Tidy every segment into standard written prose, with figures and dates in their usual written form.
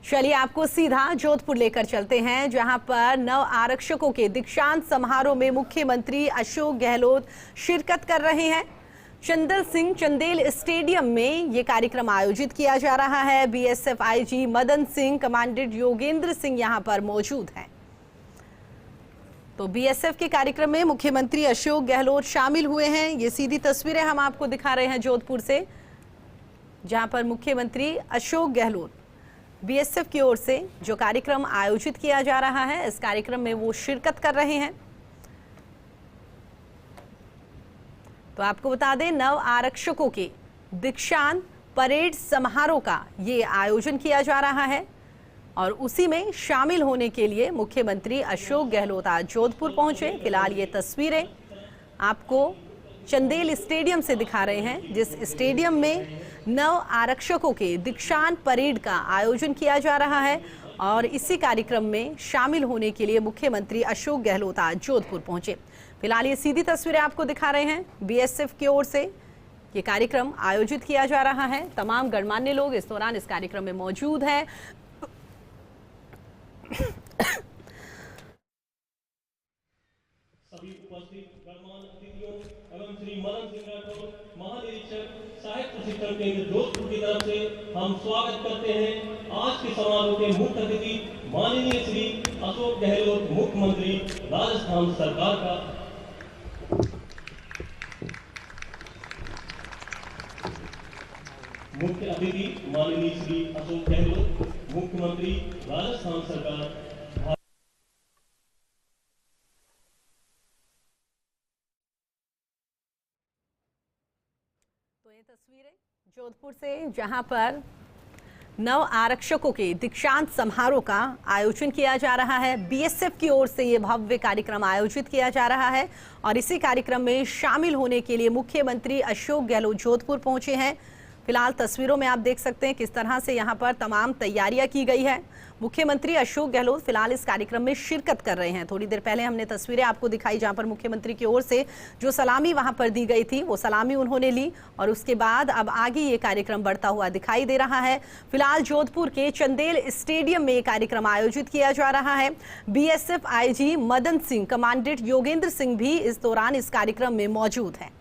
चलिए आपको सीधा जोधपुर लेकर चलते हैं, जहां पर नव आरक्षकों के दीक्षांत समारोह में मुख्यमंत्री अशोक गहलोत शिरकत कर रहे हैं। चंदल सिंह चंदेल स्टेडियम में ये कार्यक्रम आयोजित किया जा रहा है। BSF IG Madan Singh, commandant Yogendra Singh यहां पर मौजूद हैं। तो बीएसएफ के कार्यक्रम में मुख्यमंत्री अशोक गहलोत शामिल हुए हैं। ये सीधी तस्वीरें हम आपको दिखा रहे हैं जोधपुर से, जहां पर मुख्यमंत्री अशोक गहलोत बीएसएफ की ओर से जो कार्यक्रम आयोजित किया जा रहा है, इस कार्यक्रम में वो शिरकत कर रहे हैं। तो आपको बता दें, नव आरक्षकों के दीक्षांत परेड समारोह का ये आयोजन किया जा रहा है और उसी में शामिल होने के लिए मुख्यमंत्री अशोक गहलोत आज जोधपुर पहुंचे। फिलहाल ये तस्वीरें आपको चंदेल स्टेडियम से दिखा रहे हैं, जिस स्टेडियम में नव आरक्षकों के दीक्षांत परेड का आयोजन किया जा रहा है और इसी कार्यक्रम में शामिल होने के लिए मुख्यमंत्री अशोक गहलोत आज जोधपुर पहुंचे। फिलहाल ये सीधी तस्वीरें आपको दिखा रहे हैं। बीएसएफ की ओर से ये कार्यक्रम आयोजित किया जा रहा है। तमाम गणमान्य लोग इस दौरान इस कार्यक्रम में मौजूद हैं। सभी उपस्थित गणमान्य अतिथियों एवं श्री मदन सिंह राठौर, महानिरीक्षक सहायक प्रशिक्षण केंद्र जोधपुर की तरफ से हम स्वागत करते हैं आज के समारोह के मुख्य अतिथि माननीय श्री अशोक गहलोत, मुख्यमंत्री राजस्थान सरकार का। मुख्य अतिथि माननीय श्री अशोक गहलोत, मुख्यमंत्री राजस्थान सरकार। तो ये तस्वीरें जोधपुर से, जहां पर नव आरक्षकों के दीक्षांत समारोह का आयोजन किया जा रहा है। बीएसएफ की ओर से ये भव्य कार्यक्रम आयोजित किया जा रहा है और इसी कार्यक्रम में शामिल होने के लिए मुख्यमंत्री अशोक गहलोत जोधपुर पहुंचे हैं। फिलहाल तस्वीरों में आप देख सकते हैं किस तरह से यहां पर तमाम तैयारियां की गई है। मुख्यमंत्री अशोक गहलोत फिलहाल इस कार्यक्रम में शिरकत कर रहे हैं। थोड़ी देर पहले हमने तस्वीरें आपको दिखाई, जहां पर मुख्यमंत्री की ओर से जो सलामी वहां पर दी गई थी, वो सलामी उन्होंने ली और उसके बाद अब आगे ये कार्यक्रम बढ़ता हुआ दिखाई दे रहा है। फिलहाल जोधपुर के चंदेल स्टेडियम में ये कार्यक्रम आयोजित किया जा रहा है। BSF IG Madan Singh, commandant Yogendra Singh भी इस दौरान इस कार्यक्रम में मौजूद हैं।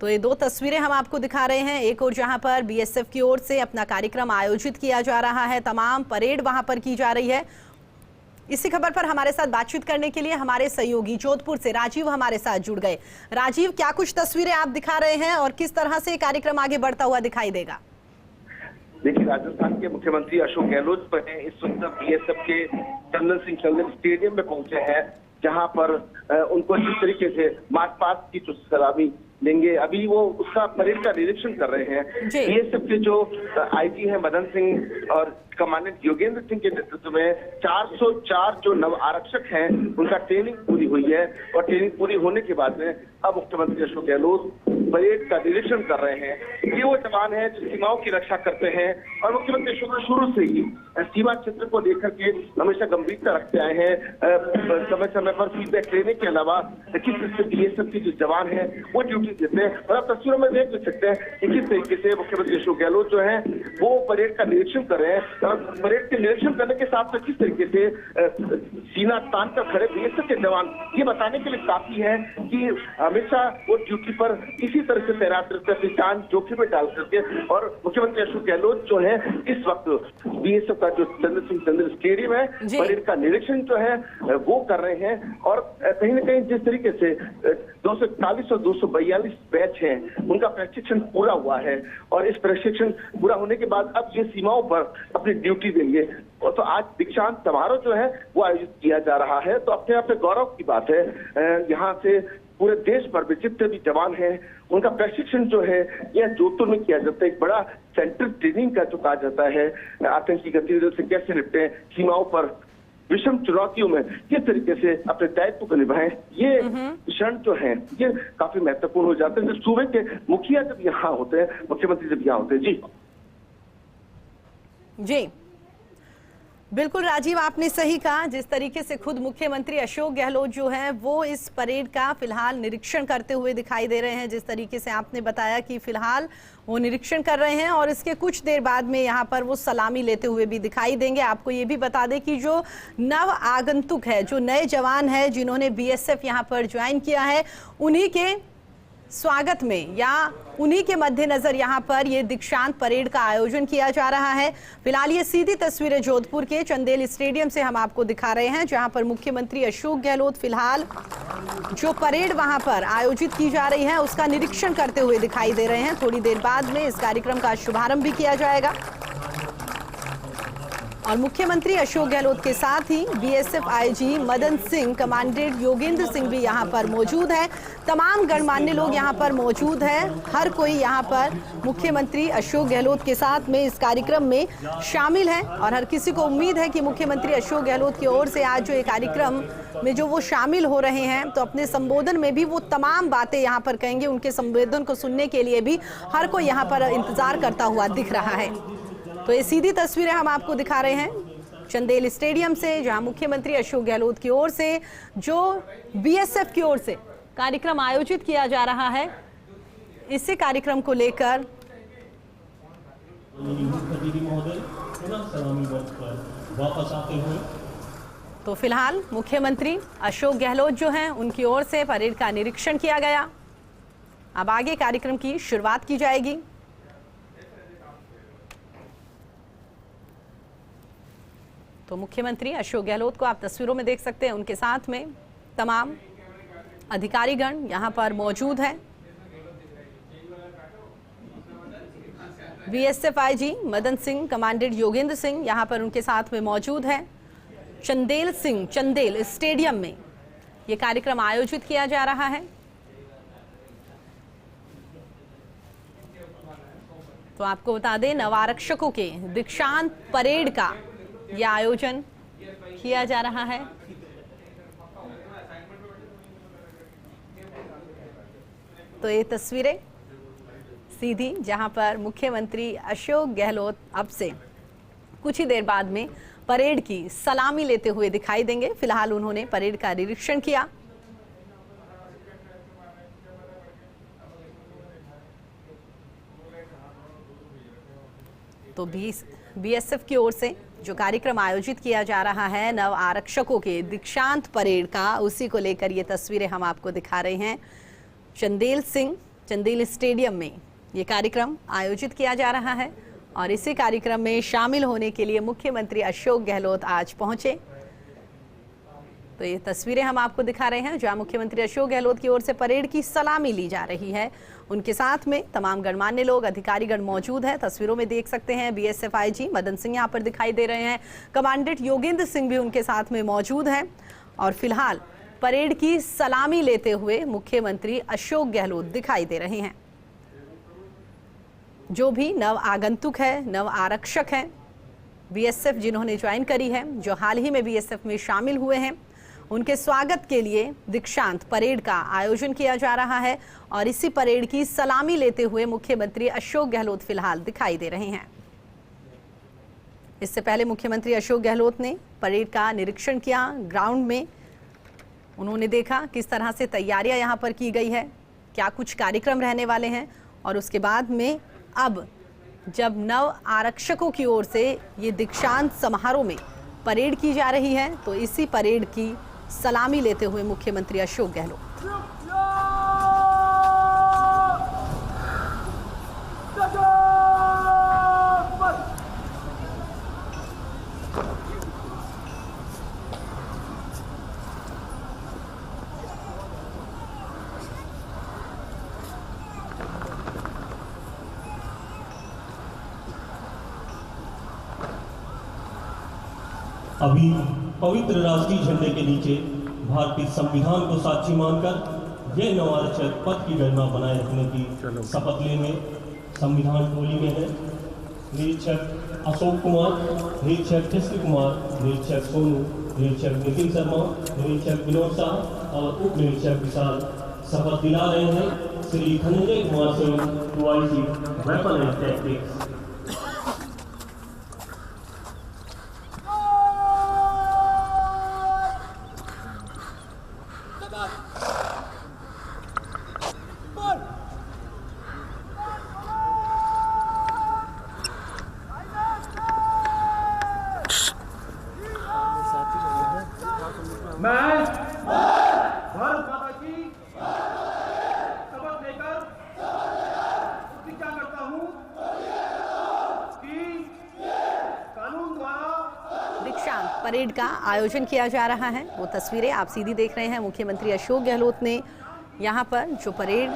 तो ये दो तस्वीरें हम आपको दिखा रहे हैं। एक और जहां पर बीएसएफ की ओर से अपना कार्यक्रम आयोजित किया जा रहा है, तमाम परेड वहां पर की जा रही है। इसी खबर पर हमारे साथ बातचीत करने के लिए हमारे सहयोगी जोधपुर से राजीव हमारे साथ जुड़ गए। राजीव, क्या कुछ तस्वीरें आप दिखा रहे हैं और किस तरह से कार्यक्रम आगे बढ़ता हुआ दिखाई देगा? देखिए, राजस्थान के मुख्यमंत्री अशोक गहलोत पर इस वक्त बीएसएफ के चंदल सिंह चंदेल स्टेडियम में पहुंचे हैं, जहां पर उनको जिस तरीके से मार्च पास्ट की जो सलामी लेंगे, अभी वो उसका परेड का निरीक्षण कर रहे हैं। बीएसएफ के जो आईजी हैं मदन सिंह और कमांडेंट योगेंद्र सिंह के नेतृत्व में 404 जो नव आरक्षक हैं, उनका ट्रेनिंग पूरी हुई है और ट्रेनिंग पूरी होने के बाद में अब मुख्यमंत्री अशोक गहलोत परेड का निरीक्षण कर रहे हैं। ये वो जवान हैं जो सीमाओं की रक्षा करते हैं और मुख्यमंत्री शुरू से ही सीमा क्षेत्र को लेकर के हमेशा गंभीरता रखते आए हैं। समय समय पर फीडबैक लेने के अलावा किस तरह से बीएसएफ के जो जवान हैं वो ड्यूटी देते हैं और आप तस्वीरों में देख सकते हैं कि किस तरीके से मुख्यमंत्री अशोक गहलोत जो है वो परेड का निरीक्षण कर रहे हैं। और परेड के निरीक्षण करने के साथ साथ किस तरीके से सीना तान कर खड़े बीएसएफ के जवान ये बताने के लिए काफी है कि हमेशा वो ड्यूटी पर इसी तरह से तैनात रहते, अपनी जान जोखिम में डाल करके। और मुख्यमंत्री अशोक गहलोत जो है इस वक्त बीएसएफ का जो चंदल सिंह चंदेल स्टेडियम है, परेड का निरीक्षण जो है वो कर रहे हैं। और कहीं न कहीं जिस तरीके से 241 और 242 बैच हैं, उनका प्रशिक्षण पूरा हुआ है और इस प्रशिक्षण पूरा होने के बाद अब ये सीमाओं पर अपनी ड्यूटी देंगे। और तो आज दीक्षांत समारोह जो है वो आयोजित किया जा रहा है, तो अपने आप में गौरव की बात है। यहाँ से पूरे देश भर में जितने भी जवान हैं, उनका प्रशिक्षण जो है यह जोधपुर में किया जाता है। एक बड़ा सेंट्रल ट्रेनिंग का जो कहा जाता है, आतंकी गतिविधियों से कैसे निपटें, सीमाओं पर विषम चुनौतियों में किस तरीके से अपने दायित्व को निभाएं, ये क्षण जो है ये काफी महत्वपूर्ण हो जाते हैं। जब सूबे के मुखिया जब यहाँ होते हैं, मुख्यमंत्री जब यहाँ होते हैं। जी जी, बिल्कुल राजीव, आपने सही कहा। जिस तरीके से खुद मुख्यमंत्री अशोक गहलोत जो हैं वो इस परेड का फिलहाल निरीक्षण करते हुए दिखाई दे रहे हैं, जिस तरीके से आपने बताया कि फिलहाल वो निरीक्षण कर रहे हैं और इसके कुछ देर बाद में यहाँ पर वो सलामी लेते हुए भी दिखाई देंगे। आपको ये भी बता दें कि जो नव आगंतुक है, जो नए जवान है जिन्होंने बीएसएफ यहाँ पर ज्वाइन किया है, उन्हीं के स्वागत में या उन्हीं के मद्देनजर यहाँ पर ये दीक्षांत परेड का आयोजन किया जा रहा है। फिलहाल ये सीधी तस्वीरें जोधपुर के चंदेल स्टेडियम से हम आपको दिखा रहे हैं, जहाँ पर मुख्यमंत्री अशोक गहलोत फिलहाल जो परेड वहाँ पर आयोजित की जा रही है उसका निरीक्षण करते हुए दिखाई दे रहे हैं। थोड़ी देर बाद में इस कार्यक्रम का शुभारंभ भी किया जाएगा और मुख्यमंत्री अशोक गहलोत के साथ ही BSF IG Madan Singh, commandant Yogendra Singh भी यहाँ पर मौजूद है। तमाम गणमान्य लोग यहाँ पर मौजूद हैं। हर कोई यहाँ पर मुख्यमंत्री अशोक गहलोत के साथ में इस कार्यक्रम में शामिल है और हर किसी को उम्मीद है कि मुख्यमंत्री अशोक गहलोत की ओर से आज जो ये कार्यक्रम में जो वो शामिल हो रहे हैं तो अपने संबोधन में भी वो तमाम बातें यहाँ पर कहेंगे। उनके संबोधन को सुनने के लिए भी हर कोई यहाँ पर इंतजार करता हुआ दिख रहा है। तो ये सीधी तस्वीरें हम आपको दिखा रहे हैं चंदेल स्टेडियम से, जहां मुख्यमंत्री अशोक गहलोत की ओर से जो बीएसएफ की ओर से कार्यक्रम आयोजित किया जा रहा है, इसी कार्यक्रम को लेकर वापस आते हुए तो फिलहाल मुख्यमंत्री अशोक गहलोत जो हैं उनकी ओर से परेड का निरीक्षण किया गया। अब आगे कार्यक्रम की शुरुआत की जाएगी। तो मुख्यमंत्री अशोक गहलोत को आप तस्वीरों में देख सकते हैं, उनके साथ में तमाम अधिकारीगण यहां पर मौजूद हैं। BSF IG Madan Singh, commandant Yogendra Singh यहां पर उनके साथ में मौजूद हैं। चंदेल स्टेडियम में ये कार्यक्रम आयोजित किया जा रहा है। तो आपको बता दें, नवारक्षकों के दीक्षांत परेड का यह आयोजन किया जा रहा है। तो ये तस्वीरें सीधी जहां पर मुख्यमंत्री अशोक गहलोत अब से कुछ ही देर बाद में परेड की सलामी लेते हुए दिखाई देंगे। फिलहाल उन्होंने परेड का निरीक्षण किया। तो बीएसएफ की ओर से जो कार्यक्रम आयोजित किया जा रहा है नव आरक्षकों के दीक्षांत परेड का, उसी को लेकर ये तस्वीरें हम आपको दिखा रहे हैं। चंदेल स्टेडियम में ये कार्यक्रम आयोजित किया जा रहा है और इसी कार्यक्रम में शामिल होने के लिए मुख्यमंत्री अशोक गहलोत आज पहुंचे। तो ये तस्वीरें हम आपको दिखा रहे हैं जहां मुख्यमंत्री अशोक गहलोत की ओर से परेड की सलामी ली जा रही है। उनके साथ में तमाम गणमान्य लोग, अधिकारीगण मौजूद हैं। तस्वीरों में देख सकते हैं बीएसएफ आईजी मदन सिंह यहाँ पर दिखाई दे रहे हैं। कमांडेंट योगेंद्र सिंह भी उनके साथ में मौजूद हैं और फिलहाल परेड की सलामी लेते हुए मुख्यमंत्री अशोक गहलोत दिखाई दे रहे हैं। जो भी नव आगंतुक है, नव आरक्षक हैं, बीएसएफ जिन्होंने ज्वाइन करी है, जो हाल ही में बीएसएफ में शामिल हुए हैं, उनके स्वागत के लिए दीक्षांत परेड का आयोजन किया जा रहा है और इसी परेड की सलामी लेते हुए मुख्यमंत्री अशोक गहलोत फिलहाल दिखाई दे रहे हैं। इससे पहले मुख्यमंत्री अशोक गहलोत ने परेड का निरीक्षण किया। ग्राउंड में उन्होंने देखा किस तरह से तैयारियां यहां पर की गई है, क्या कुछ कार्यक्रम रहने वाले हैं और उसके बाद में अब जब नव आरक्षकों की ओर से ये दीक्षांत समारोह में परेड की जा रही है तो इसी परेड की सलामी लेते हुए मुख्यमंत्री अशोक गहलोत अभी पवित्र राष्ट्रीय झंडे के नीचे भारतीय संविधान को साक्षी मानकर यह नवारक्षक पद की गरिमा बनाए रखने की शपथ लेंगे। संविधान टोली में है निरीक्षक अशोक कुमार, निरीक्षक कृष्ण कुमार, निरीक्षक सोनू, निरीक्षक नितिन शर्मा, निरीक्षक विनोद शाह और उप निरीक्षक विशाल शपथ दिला रहे हैं। Shri Dhananjay Kumar Singh, DIG weapon and tactics. Parade का आयोजन किया जा रहा है। वो तस्वीरें आप सीधी देख रहे हैं। मुख्यमंत्री अशोक गहलोत ने यहाँ पर जो परेड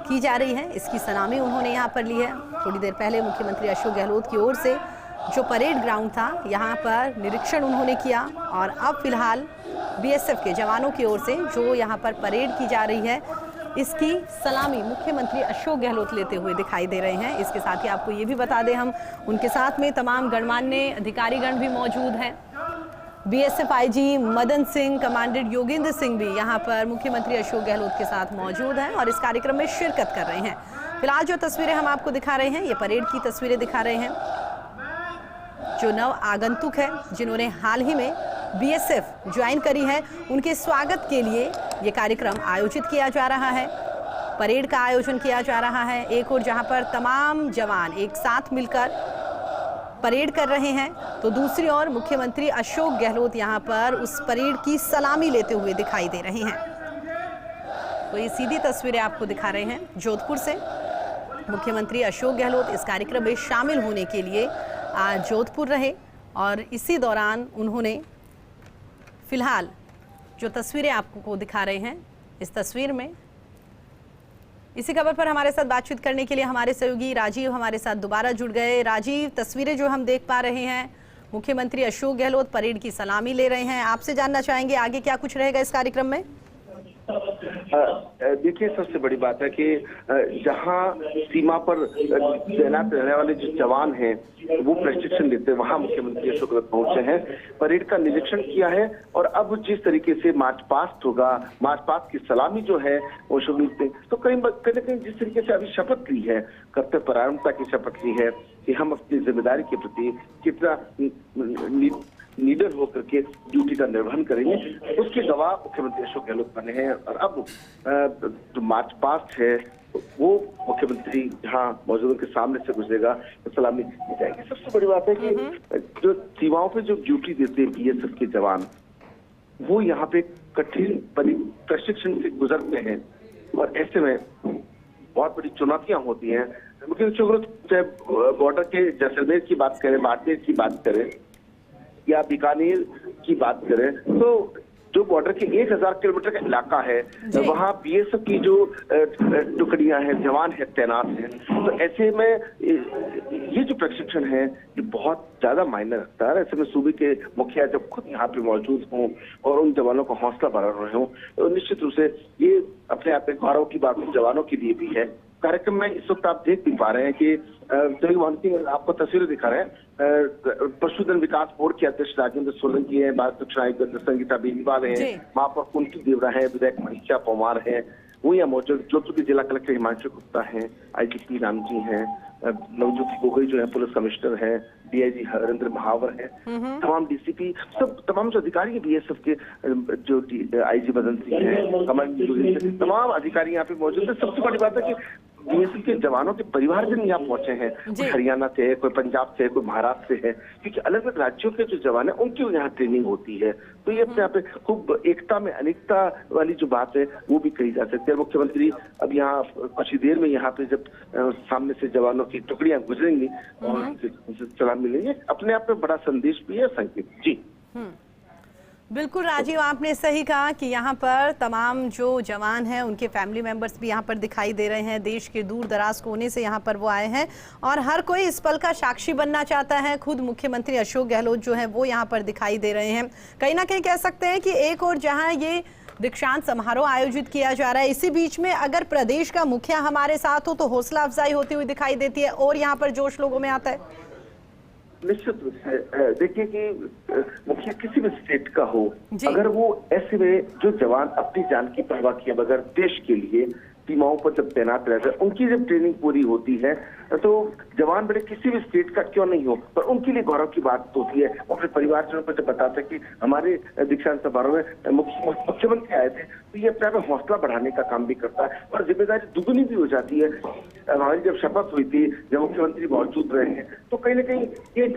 की जा रही है इसकी सलामी उन्होंने यहाँ पर ली है। थोड़ी देर पहले मुख्यमंत्री अशोक गहलोत की ओर से जो परेड ग्राउंड था यहाँ पर निरीक्षण उन्होंने किया और अब फिलहाल बीएसएफ के जवानों की ओर से जो यहाँ पर परेड की जा रही है इसकी सलामी मुख्यमंत्री अशोक गहलोत लेते हुए दिखाई दे रहे हैं। इसके साथ ही आपको ये भी बता दें हम उनके साथ में तमाम गणमान्य अधिकारीगण भी मौजूद हैं। BSF IG Madan Singh, commandant Yogendra Singh भी यहाँ पर मुख्यमंत्री अशोक गहलोत के साथ मौजूद हैं और इस कार्यक्रम में शिरकत कर रहे हैं। फिलहाल जो तस्वीरें हम आपको दिखा रहे हैं ये परेड की तस्वीरें दिखा रहे हैं। जो नव आगंतुक है जिन्होंने हाल ही में बीएसएफ ज्वाइन करी है उनके स्वागत के लिए ये कार्यक्रम आयोजित किया जा रहा है। परेड का आयोजन किया जा रहा है। एक और जहां पर तमाम जवान एक साथ मिलकर परेड कर रहे हैं तो दूसरी ओर मुख्यमंत्री अशोक गहलोत यहां पर उस परेड की सलामी लेते हुए दिखाई दे रहे हैं। तो ये सीधी तस्वीरें आपको दिखा रहे हैं जोधपुर से। मुख्यमंत्री अशोक गहलोत इस कार्यक्रम में शामिल होने के लिए आज जोधपुर रहे और इसी दौरान उन्होंने फिलहाल जो तस्वीरें आपको दिखा रहे हैं इस तस्वीर में इसी खबर पर हमारे साथ बातचीत करने के लिए हमारे सहयोगी राजीव हमारे साथ दोबारा जुड़ गए। राजीव, तस्वीरें जो हम देख पा रहे हैं मुख्यमंत्री अशोक गहलोत परेड की सलामी ले रहे हैं। आपसे जानना चाहेंगे आगे क्या कुछ रहेगा इस कार्यक्रम में? देखिए, सबसे बड़ी बात है कि जहां सीमा पर तैनात रहने वाले जो जवान हैं वो प्रशिक्षण लेते हैं, वहां मुख्यमंत्री अशोक गहलोत पहुंचे हैं, परेड का निरीक्षण किया है और अब जिस तरीके से मार्च पास्ट होगा, मार्च पास्ट की सलामी जो है वो शुरू होते तो कहीं न कहीं जिस तरीके से अभी शपथ ली है, कर्तव्य परायणता की शपथ ली है कि हम अपनी जिम्मेदारी के प्रति कितना लीडर होकर के ड्यूटी का निर्वहन करेंगे, उसके गवाह मुख्यमंत्री अशोक गहलोत बने हैं। और अब जो मार्च पास्ट है वो मुख्यमंत्री जहां मौजूद के सामने से गुजरेगा तो सलामी दी जाएगी। सबसे बड़ी बात है कि जो सीमाओं पे जो ड्यूटी देते हैं बीएसएफ के जवान, वो यहाँ पे कठिन प्रशिक्षण से गुजरते हैं और ऐसे में बहुत बड़ी चुनौतियां होती हैं। मुख्यमंत्री अशोक गहलोत चाहे बॉर्डर के जैसलमेर की बात करें, बाड़मेर की बात करें या बीकानेर की बात करें, तो जो बॉर्डर के 1000 किलोमीटर का इलाका है वहाँ बीएसएफ की जो टुकड़ियां हैं, जवान है, तैनात हैं, तो ऐसे में ये जो प्रशिक्षण है ये बहुत ज्यादा मायने रखता है। ऐसे में सूबे के मुखिया जब खुद यहाँ पे मौजूद हों और उन जवानों का हौसला बढ़ा रहे हों तो निश्चित रूप से ये अपने आप में गौरव की बात जवानों के लिए भी है। कार्यक्रम में इस वक्त आप देख भी पा रहे हैं कि आपको तस्वीरें दिखा रहे हैं। पशुधन विकास बोर्ड के अध्यक्ष राजेंद्र सोलंकी है, भारत रक्षा आयुक्त संगीता बेनीवाल है, महापौर कुंती देवरा है, विधायक मनीषा पवार है, वो यहाँ मौजूद जोधपुर के जिला कलेक्टर हिमांशु गुप्ता है, आईजीपी राम जी हैं, नवज्योति गोगोई जो है पुलिस कमिश्नर है, डीआईजी हरेंद्र महावर है, तमाम डीसीपी, सब तमाम जो अधिकारी बीएसएफ के जो आईजी मदन सिंह है, कमांडेंट, तमाम अधिकारी यहाँ पे मौजूद है। सबसे बड़ी बात है कि बीएसएफ के जवानों के परिवारजन यहाँ पहुंचे हैं, कोई हरियाणा से है, कोई पंजाब से है, कोई महाराष्ट्र से है, क्योंकि अलग अलग राज्यों के जो जवान है उनकी यहाँ ट्रेनिंग होती है। तो ये अपने यहाँ पे खूब एकता में अनेकता वाली जो बात है वो भी कही जा सकती है। मुख्यमंत्री अब यहाँ कुछ ही देर में यहाँ पे जब सामने से जवानों की टुकड़ियां गुजरेंगी और सलाम मिलेंगे, अपने आप में बड़ा संदेश भी है, संकेत। जी बिल्कुल राजीव, आपने सही कहा कि यहाँ पर तमाम जो जवान हैं उनके फैमिली मेंबर्स भी यहाँ पर दिखाई दे रहे हैं। देश के दूर दराज कोने से यहाँ पर वो आए हैं और हर कोई इस पल का साक्षी बनना चाहता है। खुद मुख्यमंत्री अशोक गहलोत जो है वो यहाँ पर दिखाई दे रहे हैं। कहीं ना कहीं कह सकते हैं कि एक और जहाँ ये दीक्षांत समारोह आयोजित किया जा रहा है, इसी बीच में अगर प्रदेश का मुखिया हमारे साथ हो तो हौसला अफजाई होती हुई दिखाई देती है और यहाँ पर जोश लोगों में आता है। निश्चित रूप से देखिए कि मुखिया किसी भी स्टेट का हो, अगर वो ऐसे में जो जवान अपनी जान की परवाह किए बगैर देश के लिए सीमाओं पर जब तैनात रहते हैं, उनकी जब ट्रेनिंग पूरी होती है तो जवान बड़े किसी भी स्टेट का क्यों नहीं हो, पर उनके लिए गौरव की बात होती है। अपने परिवारजनों को जब बताते हैं कि हमारे दीक्षांत समारोह में मुख्यमंत्री आए थे, तो ये अपने आप में हौसला बढ़ाने का काम भी करता है और जिम्मेदारी दुगुनी भी हो जाती है। हमारी जब शपथ हुई थी, जब मुख्यमंत्री मौजूद रहे हैं, तो कहीं ना कहीं एक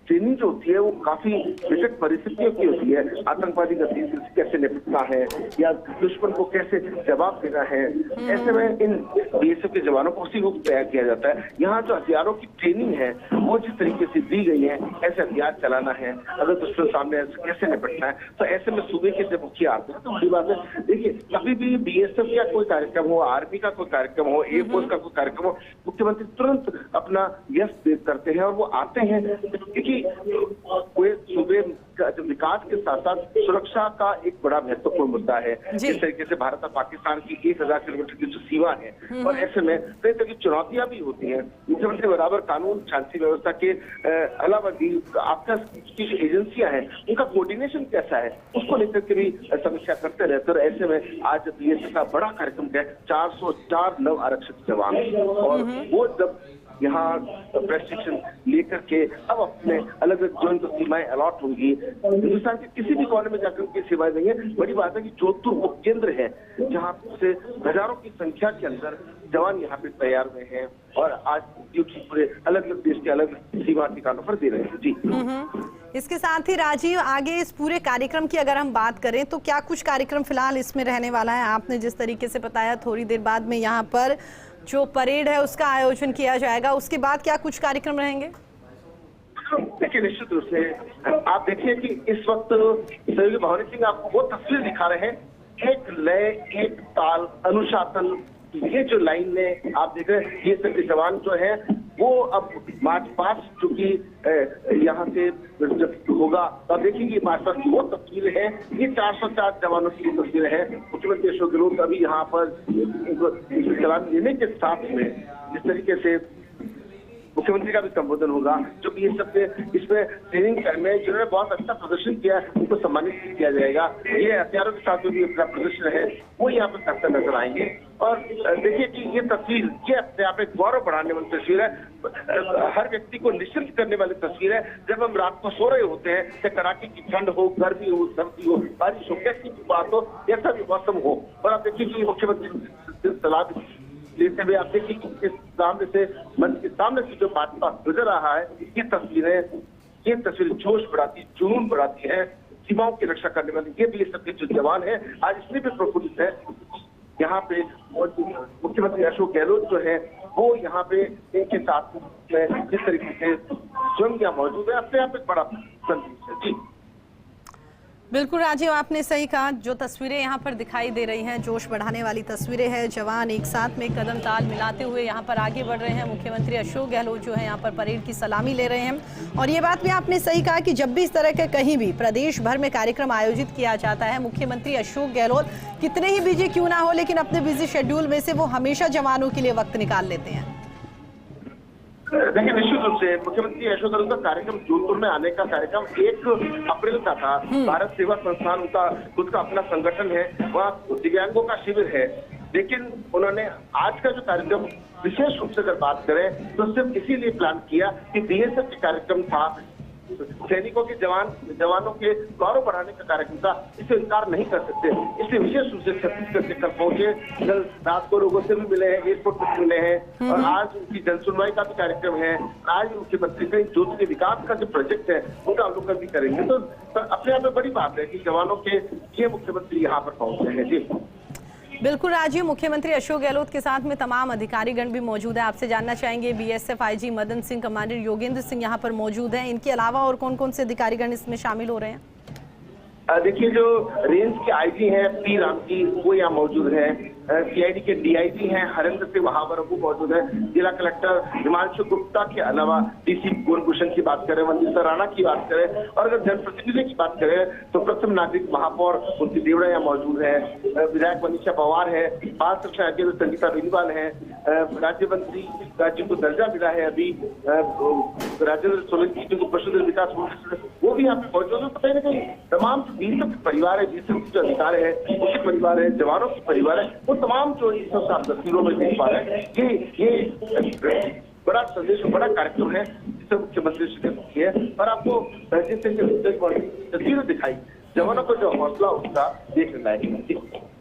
ट्रेनिंग जो होती है वो काफी विकट परिस्थितियों की होती है। आतंकवादी गतिविधि से कैसे निपटना है या दुश्मन को कैसे जवाब देना है, ऐसे में इन बीएसएफ के जवानों को उसी रूप तैयार किया जाता है। यहाँ जो हथियारों की ट्रेनिंग है वो जिस तरीके से दी गई है, ऐसे हथियार चलाना है, अगर दुश्मन सामने कैसे निपटना है, तो ऐसे में सूबे के से मुखिया आते हैं। तो बड़ी बात है, देखिए कभी भी बीएसएफ का कोई कार्यक्रम हो, आर्मी का कोई कार्यक्रम हो, एयरफोर्स का कोई कार्यक्रम हो, मुख्यमंत्री तुरंत अपना यश करते हैं और वो आते हैं, क्योंकि कोई सूबे का जो विकास के साथ साथ सुरक्षा का एक बड़ा महत्वपूर्ण मुद्दा है। जिस तरीके से भारत और पाकिस्तान की 1000 किलोमीटर की जो सीमा है, और ऐसे में कई तरह की चुनौतियां भी होती हैं। मुख्यमंत्री बराबर कानून शांति व्यवस्था के अलावा भी आपका की जो एजेंसियां हैं उनका कोऑर्डिनेशन कैसा है उसको लेकर के भी समीक्षा करते रहते हैं। और ऐसे में आज बीएसएफ का बड़ा कार्यक्रम है, 404 नव आरक्षित जवान, और वो जब यहाँ प्रशिक्षण लेकर के अब अपने अलग अलग जो इनको सीमाएं अलॉट होंगी, हिंदुस्तान के किसी भी कोने में जाकर उनकी सेवाएं देंगे। बड़ी बात है कि जोधपुर वो केंद्र है जहाँ से हजारों की संख्या के अंदर जवान यहाँ पे तैयार हुए हैं और आज ड्यूटी पूरे अलग अलग देश के अलग सीमा ठिकानों पर दे रहे हैं। जी, इसके साथ ही राजीव, आगे इस पूरे कार्यक्रम की अगर हम बात करें तो क्या कुछ कार्यक्रम फिलहाल इसमें रहने वाला है? आपने जिस तरीके से बताया थोड़ी देर बाद में यहाँ पर जो परेड है उसका आयोजन किया जाएगा, उसके बाद क्या कुछ कार्यक्रम रहेंगे? देखिए निश्चित रूप से आप देखिए कि इस वक्त सहयोगी भवानी सिंह आपको वो तस्वीर दिखा रहे हैं, एक लय, एक ताल, अनुशासन, ये जो लाइन में आप देख रहे हैं, ये सभी जवान जो है वो अब मार्च पास्ट जो कि यहाँ से जब होगा तब देखिए मार्च पास्ट की वो तस्वीरें हैं। ये 404 जवानों की तस्वीरें हैं। मुख्यमंत्री अशोक गहलोत अभी यहाँ पर सलामी लेने के साथ में जिस तरीके से मुख्यमंत्री का भी संबोधन होगा, जो कि ये सबसे इसमें ट्रेनिंग में जिन्होंने बहुत अच्छा प्रदर्शन किया उनको सम्मानित किया जाएगा। ये हथियारों के साथ जो भी अपना प्रदर्शन है वो यहाँ पर करते नजर आएंगे। और देखिए कि ये तस्वीर ये अपने आप एक गौरव बढ़ाने वाली तस्वीर है, हर व्यक्ति को निश्चिंत करने वाली तस्वीर है। जब हम रात को सो रहे होते हैं, चाहे कड़ाके की ठंड हो, गर्मी हो, सर्दी हो, बारिश हो, कैसी भी बात हो, जैसा भी मौसम हो, और आप देखिए कि मुख्यमंत्री सलाह लेते हुए आप देखिए कि इस सामने से मन के सामने से जो भाजपा गुजर रहा है, ये तस्वीर जोश बढ़ाती, जुनून बढ़ाती है। सीमाओं की रक्षा करने वाले ये भी सबके जो जवान है आज इसलिए भी प्रफुल्लित है। यहाँ पे मुख्यमंत्री अशोक गहलोत जो है वो यहाँ पे इनके साथ में जिस तरीके से स्वयं यहाँ मौजूद है, अपने आप एक बड़ा संदेश है। जी बिल्कुल राजीव, आपने सही कहा। जो तस्वीरें यहाँ पर दिखाई दे रही हैं जोश बढ़ाने वाली तस्वीरें हैं। जवान एक साथ में कदम ताल मिलाते हुए यहाँ पर आगे बढ़ रहे हैं। मुख्यमंत्री अशोक गहलोत जो है यहाँ पर परेड की सलामी ले रहे हैं। और ये बात भी आपने सही कहा कि जब भी इस तरह का कहीं भी प्रदेश भर में कार्यक्रम आयोजित किया जाता है, मुख्यमंत्री अशोक गहलोत कितने ही बिजी क्यों ना हो, लेकिन अपने बिजी शेड्यूल में से वो हमेशा जवानों के लिए वक्त निकाल लेते हैं। देखिए निश्चित रूप से मुख्यमंत्री अशोक गहलोत का कार्यक्रम जोधपुर में आने का कार्यक्रम 1 अप्रैल का था। भारत सेवा संस्थान उनका खुद का अपना संगठन है, वहाँ दिव्यांगों का शिविर है, लेकिन उन्होंने आज का जो कार्यक्रम विशेष रूप से अगर बात करें तो सिर्फ इसीलिए प्लान किया कि बीएसएफ का कार्यक्रम था, सैनिकों के जवानों के गौरव बढ़ाने का कार्यक्रम था, इसे इनकार नहीं कर सकते। इसलिए विशेष रूप से छत्तीसगढ़ से कल पहुंचे, कल रात को लोगों से भी मिले हैं, एयरपोर्ट पर मिले हैं, और आज उनकी जन सुनवाई का भी कार्यक्रम है। आज मुख्यमंत्री से जोधपुर के विकास का जो प्रोजेक्ट है उनका अवलोकन भी करेंगे। तो अपने आप में बड़ी बात है कि जवानों के ये मुख्यमंत्री यहाँ पर पहुंचे हैं। जी बिल्कुल राजीव, मुख्यमंत्री अशोक गहलोत के साथ में तमाम अधिकारीगण भी मौजूद है। आपसे जानना चाहेंगे BSF IG Madan Singh, commander Yogendra Singh यहाँ पर मौजूद हैं। इनके अलावा और कौन कौन से अधिकारीगण इसमें शामिल हो रहे हैं? देखिए जो रेंज के आईजी हैं पी राम जी वो यहाँ मौजूद हैं, सीआईडी के डीआईजी हैं हरेंद्र सिंह वहावर वो मौजूद है, जिला कलेक्टर हिमांशु गुप्ता के अलावा डीसी गुणभूषण की बात करें, वंदिता राणा की बात करें, और अगर जनप्रतिनिधि की बात करें तो प्रथम नागरिक महापौर उनकी देवड़ा यहाँ मौजूद है, विधायक मनीषा पवार है, बाल सुरक्षा अध्यक्ष संगीता बेनीवाल है, राज्य मंत्री जिनको दर्जा मिला है अभी राजेंद्र सोलंकी जो पशुधन विकास वो भी यहाँ पे मौजूद है। कहीं ना कहीं तमाम बीएसएफ के परिवार है, बीएसएफ के जो अधिकारी है उनके परिवार है, जवानों के परिवार है, वो तमाम जो इस सब तस्वीरों में देख पा रहे हैं। ये बड़ा संदेश, बड़ा कार्यक्रम है जिसे मुख्यमंत्री की है। और आपको जिस तस्वीरें दिखाई जवानों को जो हौसला उसका देखने लायक है।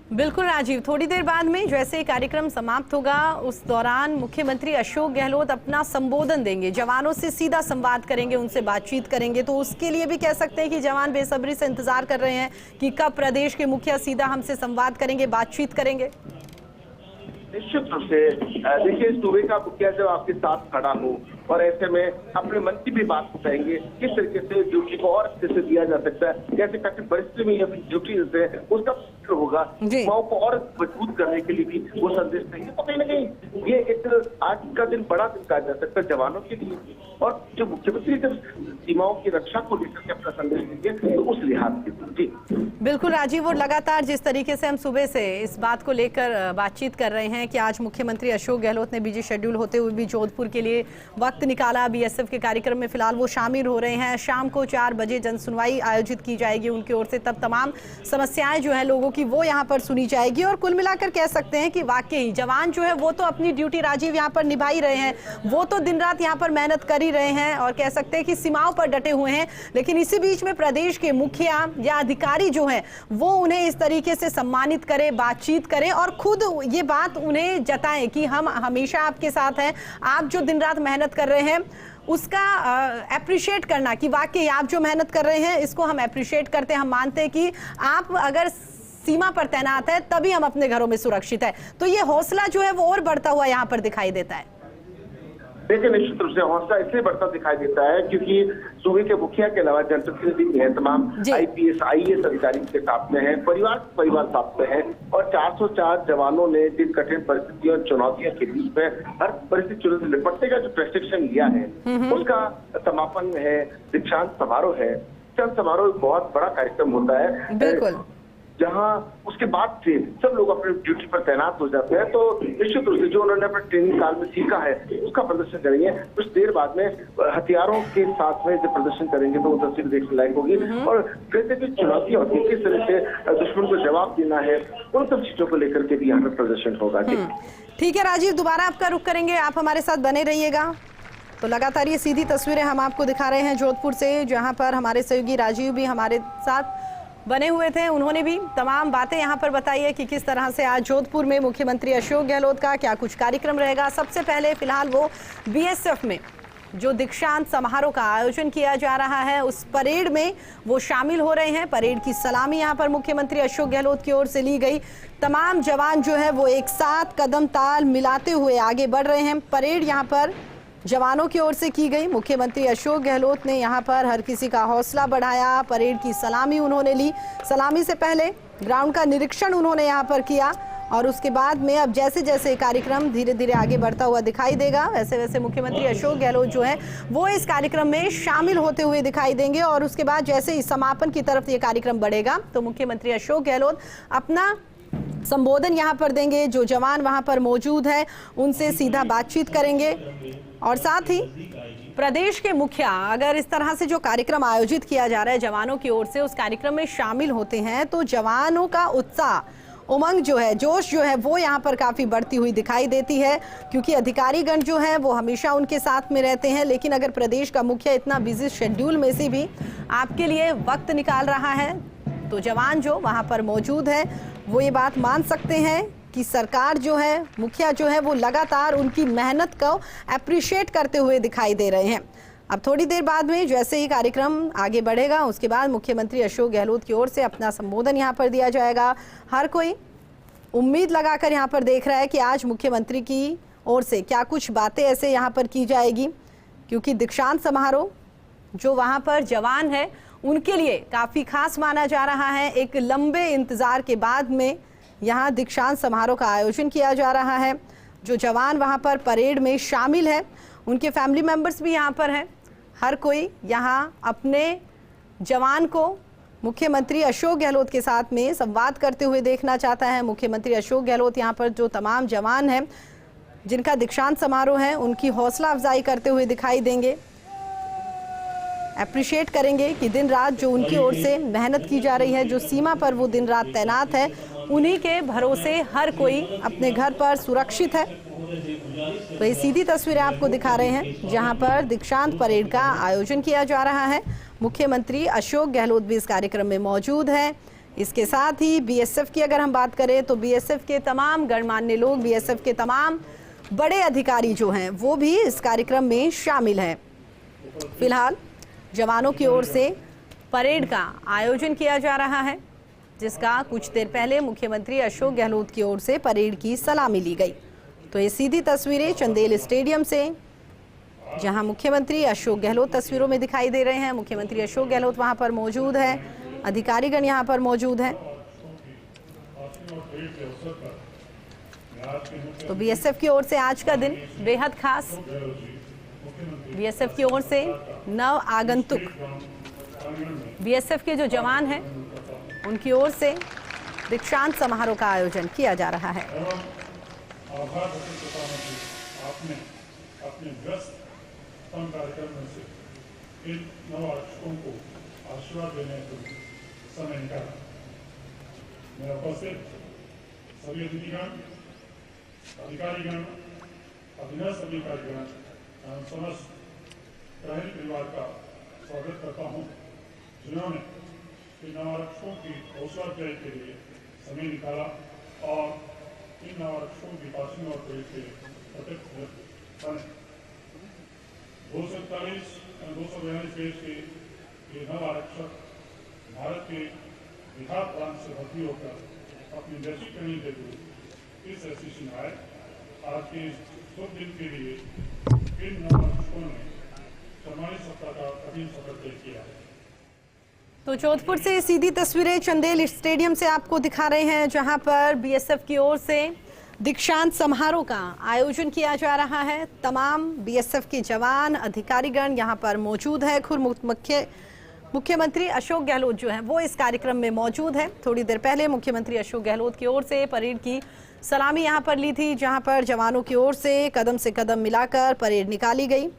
बिल्कुल राजीव, थोड़ी देर बाद में जैसे कार्यक्रम समाप्त होगा उस दौरान मुख्यमंत्री अशोक गहलोत अपना संबोधन देंगे, जवानों से सीधा संवाद करेंगे, उनसे बातचीत करेंगे। तो उसके लिए भी कह सकते हैं कि जवान बेसब्री से इंतजार कर रहे हैं कि कब प्रदेश के मुखिया सीधा हमसे संवाद करेंगे, बातचीत करेंगे। निश्चित रूप से देखिए, सूबे का मुखिया जब आपके साथ खड़ा हो और ऐसे में अपने मन की भी बात बताएंगे, किस तरीके से ड्यूटी को और अच्छे से दिया जा सकता है, कैसे कठिन परिस्थिति में अपनी ड्यूटी है उसका होगा, युवाओं को और मजबूत करने के लिए भी वो संदेश देंगे। तो कहीं ना कहीं ये एक आज का दिन बड़ा दिन कहा जा सकता है जवानों के लिए, और जो मुख्यमंत्री जब सीमाओं की रक्षा को लेकर के अपना संदेश देंगे तो उस लिहाज से जी बिल्कुल राजीव, और लगातार जिस तरीके से हम सुबह से इस बात को लेकर बातचीत कर रहे हैं कि आज मुख्यमंत्री अशोक गहलोत ने बिजी शेड्यूल होते हुए भी जोधपुर के लिए वक्त निकाला, बीएसएफ के कार्यक्रम में फिलहाल वो शामिल हो रहे हैं। शाम को 4 बजे जनसुनवाई आयोजित की जाएगी उनकी ओर से, तब तमाम समस्याएं जो है लोगों की वो यहाँ पर सुनी जाएगी। और कुल मिलाकर कह सकते हैं कि वाकई जवान जो है वो तो अपनी ड्यूटी राजीव यहाँ पर निभा ही रहे हैं, वो तो दिन रात यहाँ पर मेहनत कर ही रहे हैं और कह सकते हैं कि सीमाओं पर डटे हुए हैं। लेकिन इसी बीच में प्रदेश के मुखिया या अधिकारी जो है वो उन्हें इस तरीके से सम्मानित करें, बातचीत करें और खुद ये बात उन्हें जताएं कि हम हमेशा आपके साथ हैं, आप जो दिन रात मेहनत कर रहे हैं उसका अप्रिशिएट करना कि वाकई आप जो मेहनत कर रहे हैं इसको हम अप्रिशिएट करते हैं, हम मानते हैं कि आप अगर सीमा पर तैनात है तभी हम अपने घरों में सुरक्षित है। तो ये हौसला जो है वो और बढ़ता हुआ यहाँ पर दिखाई देता है। देखिए, निश्चित रूप से हौसला इसलिए बढ़ता दिखाई देता है क्योंकि सूबे के मुखिया के अलावा जनप्रतिनिधि भी हैं, तमाम आईपीएस आईएएस अधिकारी के साथ में हैं, परिवार साथ में हैं, और 404 जवानों ने जिन कठिन परिस्थितियों और चुनौतियों के बीच में हर परिस्थिति चुनौती से निपटने का जो प्रशिक्षण लिया है उसका समापन है, दीक्षांत समारोह है। दीक्षांत समारोह बहुत बड़ा कार्यक्रम होता है बिल्कुल, जहां उसके बाद से सब लोग अपने ड्यूटी पर तैनात हो जाते हैं। तो निश्चित रूप से जो उन्होंने अपने ट्रेनिंग काल में सीखा है उसका प्रदर्शन करेंगे। कुछ देर बाद में हथियारों के साथ में जब प्रदर्शन करेंगे तो वो तस्वीर देखने लायक होगी, और कैसे भी चुनौतियां होती है, किस तरह से दुश्मन को जवाब देना है, उन सब चीजों को लेकर के भी यहाँ पर प्रदर्शन होगा। ठीक है राजीव, दोबारा आपका रुख करेंगे, आप हमारे साथ बने रहिएगा। तो लगातार ये सीधी तस्वीरें हम आपको दिखा रहे हैं जोधपुर से, जहां पर हमारे सहयोगी राजीव भी हमारे साथ बने हुए थे। उन्होंने भी तमाम बातें यहाँ पर बताई है कि किस तरह से आज जोधपुर में मुख्यमंत्री अशोक गहलोत का क्या कुछ कार्यक्रम रहेगा। सबसे पहले फिलहाल वो बीएसएफ में जो दीक्षांत समारोह का आयोजन किया जा रहा है उस परेड में वो शामिल हो रहे हैं। परेड की सलामी यहाँ पर मुख्यमंत्री अशोक गहलोत की ओर से ली गई। तमाम जवान जो है वो एक साथ कदम ताल मिलाते हुए आगे बढ़ रहे हैं। परेड यहाँ पर जवानों की ओर से की गई। मुख्यमंत्री अशोक गहलोत ने यहाँ पर हर किसी का हौसला बढ़ाया, परेड की सलामी उन्होंने ली। सलामी से पहले ग्राउंड का निरीक्षण उन्होंने यहाँ पर किया और उसके बाद में अब जैसे जैसे कार्यक्रम धीरे धीरे आगे बढ़ता हुआ दिखाई देगा वैसे वैसे मुख्यमंत्री अशोक गहलोत जो है वो इस कार्यक्रम में शामिल होते हुए दिखाई देंगे। और उसके बाद जैसे इस समापन की तरफ ये कार्यक्रम बढ़ेगा तो मुख्यमंत्री अशोक गहलोत अपना संबोधन यहाँ पर देंगे। जो जवान वहाँ पर मौजूद है उनसे सीधा बातचीत करेंगे और साथ ही प्रदेश के मुखिया अगर इस तरह से जो कार्यक्रम आयोजित किया जा रहा है जवानों की ओर से उस कार्यक्रम में शामिल होते हैं तो जवानों का उत्साह, उमंग जो है, जोश जो है वो यहाँ पर काफ़ी बढ़ती हुई दिखाई देती है क्योंकि अधिकारीगण जो है वो हमेशा उनके साथ में रहते हैं। लेकिन अगर प्रदेश का मुखिया इतना बिजी शेड्यूल में से भी आपके लिए वक्त निकाल रहा है तो जवान जो वहाँ पर मौजूद है वो ये बात मान सकते हैं कि सरकार जो है, मुखिया जो है वो लगातार उनकी मेहनत को अप्रिशिएट करते हुए दिखाई दे रहे हैं। अब थोड़ी देर बाद में जैसे ही कार्यक्रम आगे बढ़ेगा उसके बाद मुख्यमंत्री अशोक गहलोत की ओर से अपना संबोधन यहाँ पर दिया जाएगा। हर कोई उम्मीद लगाकर यहाँ पर देख रहा है कि आज मुख्यमंत्री की ओर से क्या कुछ बातें ऐसे यहाँ पर की जाएगी क्योंकि दीक्षांत समारोह जो वहाँ पर जवान है उनके लिए काफ़ी खास माना जा रहा है। एक लंबे इंतज़ार के बाद में यहाँ दीक्षांत समारोह का आयोजन किया जा रहा है। जो जवान वहाँ पर परेड में शामिल है उनके फैमिली मेंबर्स भी यहाँ पर हैं। हर कोई यहाँ अपने जवान को मुख्यमंत्री अशोक गहलोत के साथ में संवाद करते हुए देखना चाहता है। मुख्यमंत्री अशोक गहलोत यहाँ पर जो तमाम जवान हैं जिनका दीक्षांत समारोह है उनकी हौसला अफजाई करते हुए दिखाई देंगे, अप्रिशिएट करेंगे कि दिन रात जो उनकी ओर से मेहनत की जा रही है, जो सीमा पर वो दिन रात तैनात है, उन्हीं के भरोसे हर कोई अपने घर पर सुरक्षित है। तो ये सीधी तस्वीरें आपको दिखा रहे हैं जहां पर दीक्षांत परेड का आयोजन किया जा रहा है। मुख्यमंत्री अशोक गहलोत भी इस कार्यक्रम में मौजूद है। इसके साथ ही बीएसएफ की अगर हम बात करें तो बीएसएफ के तमाम गणमान्य लोग, बीएसएफ के तमाम बड़े अधिकारी जो हैं वो भी इस कार्यक्रम में शामिल हैं। फिलहाल जवानों की ओर से परेड का आयोजन किया जा रहा है, जिसका कुछ देर पहले मुख्यमंत्री अशोक गहलोत की ओर से परेड की सलामी ली गई। तो ये सीधी तस्वीरें चंदेल स्टेडियम से, जहां मुख्यमंत्री अशोक गहलोत तस्वीरों में दिखाई दे रहे हैं। मुख्यमंत्री अशोक गहलोत वहां पर मौजूद है, अधिकारीगण यहां पर मौजूद हैं। तो बीएसएफ की ओर से आज का दिन बेहद खास, बीएसएफ की ओर से नव आगंतुक बीएसएफ के जो जवान हैं उनकी ओर से दीक्षांत समारोह का आयोजन किया जा रहा है। आभार व्यक्त करता हूं कि आपने अपने व्यस्त कार्यक्रम में से इन नव आरक्षकों को आशीर्वाद देने को समय निकाला। मेरा उपस्थित सभी अतिथिगण, अधिकारीगण, अधीनस्थ अधिकारीगण, समस्त प्रहरी परिवार का स्वागत करता हूं, जिन्होंने इन नव आरक्षकों की हौसला अफजाई के लिए समय निकाला और इन नव आरक्षकों की पासिंग और परेड के प्रत्यक्ष बने। 241 और 242 फेज के ये नव आरक्षक भारत के बिहार प्रांत से भर्ती होकर अपनी बेसिक ट्रेनिंग के थ्रू इस एसएससी में आए। आज के शुभ दिन के लिए इन नव आरक्षकों ने 44 सप्ताह का कठिन सफर तय किया है। तो जोधपुर से सीधी तस्वीरें चंदेल स्टेडियम से आपको दिखा रहे हैं, जहां पर बीएसएफ की ओर से दीक्षांत समारोह का आयोजन किया जा रहा है। तमाम बीएसएफ के जवान, अधिकारीगण यहां पर मौजूद है। खुद मुख्यमंत्री अशोक गहलोत जो हैं वो इस कार्यक्रम में मौजूद है। थोड़ी देर पहले मुख्यमंत्री अशोक गहलोत की ओर से परेड की सलामी यहां पर ली थी, जहां पर जवानों की ओर से कदम मिलाकर परेड निकाली गई।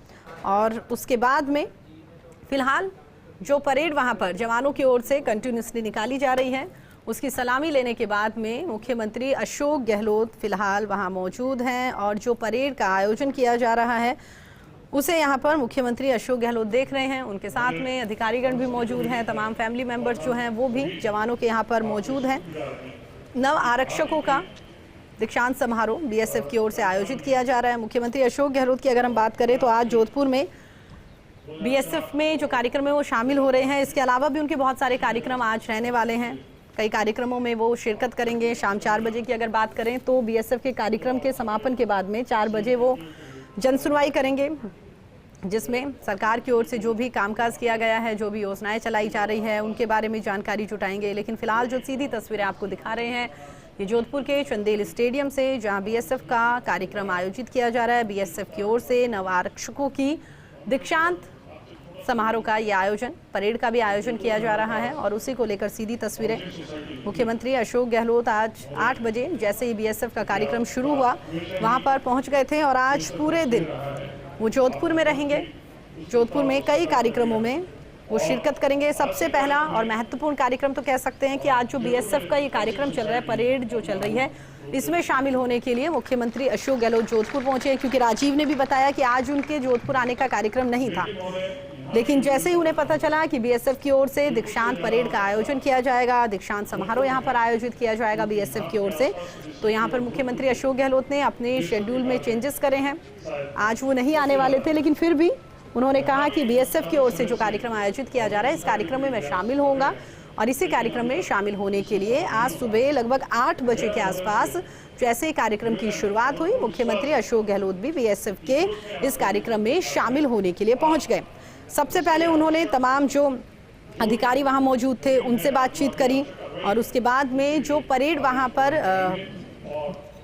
और उसके बाद में फिलहाल जो परेड वहां पर जवानों की ओर से कंटिन्यूसली निकाली जा रही है, उसकी सलामी लेने के बाद में मुख्यमंत्री अशोक गहलोत फिलहाल वहां मौजूद हैं। और जो परेड का आयोजन किया जा रहा है उसे यहां पर मुख्यमंत्री अशोक गहलोत देख रहे हैं। उनके साथ में अधिकारीगण भी मौजूद हैं, तमाम फैमिली मेंबर्स जो हैं वो भी जवानों के यहां पर मौजूद हैं। नव आरक्षकों का दीक्षांत समारोह बीएसएफ की ओर से आयोजित किया जा रहा है। मुख्यमंत्री अशोक गहलोत की अगर हम बात करें तो आज जोधपुर में बीएसएफ में जो कार्यक्रम है वो शामिल हो रहे हैं। इसके अलावा भी उनके बहुत सारे कार्यक्रम आज रहने वाले हैं। कई कार्यक्रमों में वो शिरकत करेंगे। शाम 4 बजे की अगर बात करें तो बीएसएफ के कार्यक्रम के समापन के बाद में 4 बजे वो जनसुनवाई करेंगे, जिसमें सरकार की ओर से जो भी कामकाज किया गया है, जो भी योजनाएं चलाई जा रही है, उनके बारे में जानकारी जुटाएंगे। लेकिन फिलहाल जो सीधी तस्वीरें आपको दिखा रहे हैं ये जोधपुर के चंदेल स्टेडियम से, जहां बीएसएफ का कार्यक्रम आयोजित किया जा रहा है। बीएसएफ की ओर से नव आरक्षकों की दीक्षांत समारोह का ये आयोजन, परेड का भी आयोजन किया जा रहा है। और उसी को लेकर सीधी तस्वीरें मुख्यमंत्री अशोक गहलोत आज 8 बजे जैसे ही बीएसएफ का कार्यक्रम शुरू हुआ वहां पर पहुंच गए थे और आज पूरे दिन वो जोधपुर में रहेंगे। जोधपुर में कई कार्यक्रमों में वो शिरकत करेंगे। सबसे पहला और महत्वपूर्ण कार्यक्रम तो कह सकते हैं कि आज जो बीएसएफ का ये कार्यक्रम चल रहा है, परेड जो चल रही है, इसमें शामिल होने के लिए मुख्यमंत्री अशोक गहलोत जोधपुर पहुंचे हैं। क्योंकि राजीव ने भी बताया कि आज उनके जोधपुर आने का कार्यक्रम नहीं था, लेकिन जैसे ही उन्हें पता चला कि बीएसएफ की ओर से दीक्षांत परेड का आयोजन किया जाएगा, दीक्षांत समारोह यहां पर आयोजित किया जाएगा बीएसएफ की ओर से, तो यहां पर मुख्यमंत्री अशोक गहलोत ने अपने शेड्यूल में चेंजेस करे हैं। आज वो नहीं आने वाले थे, लेकिन फिर भी उन्होंने कहा कि बीएसएफ की ओर से जो कार्यक्रम आयोजित किया जा रहा है, इस कार्यक्रम में मैं शामिल होऊंगा। और इसी कार्यक्रम में शामिल होने के लिए आज सुबह लगभग 8 बजे के आसपास जैसे ही कार्यक्रम की शुरुआत हुई, मुख्यमंत्री अशोक गहलोत भी बीएसएफ के इस कार्यक्रम में शामिल होने के लिए पहुंच गए। सबसे पहले उन्होंने तमाम जो अधिकारी वहां मौजूद थे उनसे बातचीत करी और उसके बाद में जो परेड वहां पर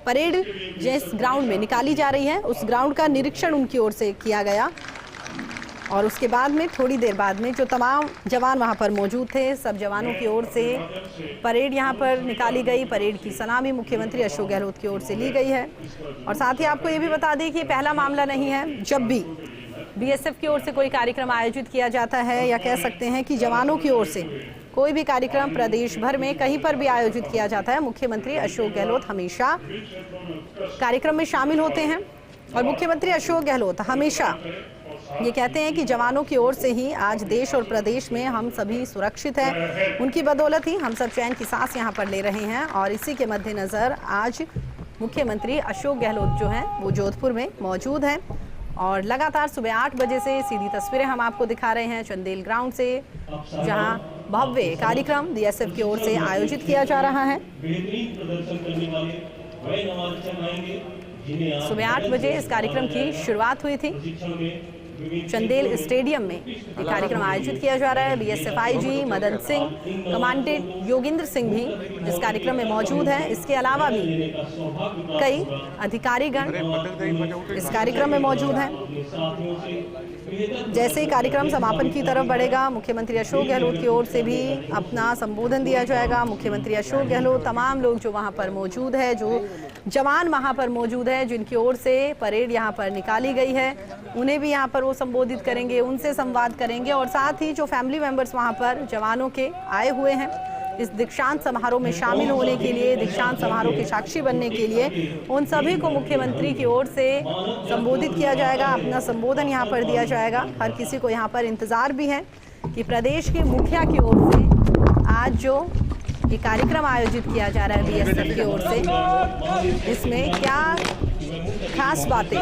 परेड जिस ग्राउंड में निकाली जा रही है उस ग्राउंड का निरीक्षण उनकी ओर से किया गया। और उसके बाद में थोड़ी देर बाद में जो तमाम जवान वहां पर मौजूद थे, सब जवानों की ओर से परेड यहां पर निकाली गई। परेड की सलामी मुख्यमंत्री अशोक गहलोत की ओर से ली गई है। और साथ ही आपको ये भी बता दें कि पहला मामला नहीं है, जब भी बीएसएफ की ओर से कोई कार्यक्रम आयोजित किया जाता है या कह सकते हैं कि जवानों की ओर से कोई भी कार्यक्रम प्रदेश भर में कहीं पर भी आयोजित किया जाता है, मुख्यमंत्री अशोक गहलोत हमेशा कार्यक्रम में शामिल होते हैं। और मुख्यमंत्री अशोक गहलोत हमेशा ये कहते हैं कि जवानों की ओर से ही आज देश और प्रदेश में हम सभी सुरक्षित हैं। उनकी बदौलत ही हम सब चैन की सांस यहाँ पर ले रहे हैं। और इसी के मद्देनज़र आज मुख्यमंत्री अशोक गहलोत जो हैं वो जोधपुर में मौजूद हैं और लगातार सुबह 8 बजे से सीधी तस्वीरें हम आपको दिखा रहे हैं चंदेल ग्राउंड से, जहां भव्य कार्यक्रम बीएसएफ की ओर से आयोजित किया जा रहा है। बेहतरीन प्रदर्शन करने वाले वह नवारक्षक आएंगे जिन्हें आप सुबह 8 बजे इस कार्यक्रम की शुरुआत हुई थी। प्रशिक्षण में चंदेल स्टेडियम में ये कार्यक्रम आयोजित किया जा रहा है। BSF IG Madan Singh, commandant Yogendra Singh भी इस कार्यक्रम में मौजूद हैं। इसके अलावा भी कई अधिकारीगण इस कार्यक्रम में मौजूद हैं। जैसे ही कार्यक्रम समापन की तरफ बढ़ेगा, मुख्यमंत्री अशोक गहलोत की ओर से भी अपना संबोधन दिया जाएगा। मुख्यमंत्री अशोक गहलोत, तमाम लोग जो वहां पर मौजूद है, जो जवान वहां पर मौजूद है जिनकी ओर से परेड यहां पर निकाली गई है, उन्हें भी यहां पर वो संबोधित करेंगे, उनसे संवाद करेंगे। और साथ ही जो फैमिली मेंबर्स वहां पर जवानों के आए हुए हैं इस दीक्षांत समारोह में शामिल होने के लिए, दीक्षांत समारोह के साक्षी बनने के लिए, उन सभी को मुख्यमंत्री की ओर से संबोधित किया जाएगा। अपना संबोधन यहाँ पर दिया जाएगा। हर किसी को यहाँ पर इंतजार भी है कि प्रदेश के मुखिया की ओर से आज जो ये कार्यक्रम आयोजित किया जा रहा है बीएसएफ की ओर से, इसमें क्या खास बातें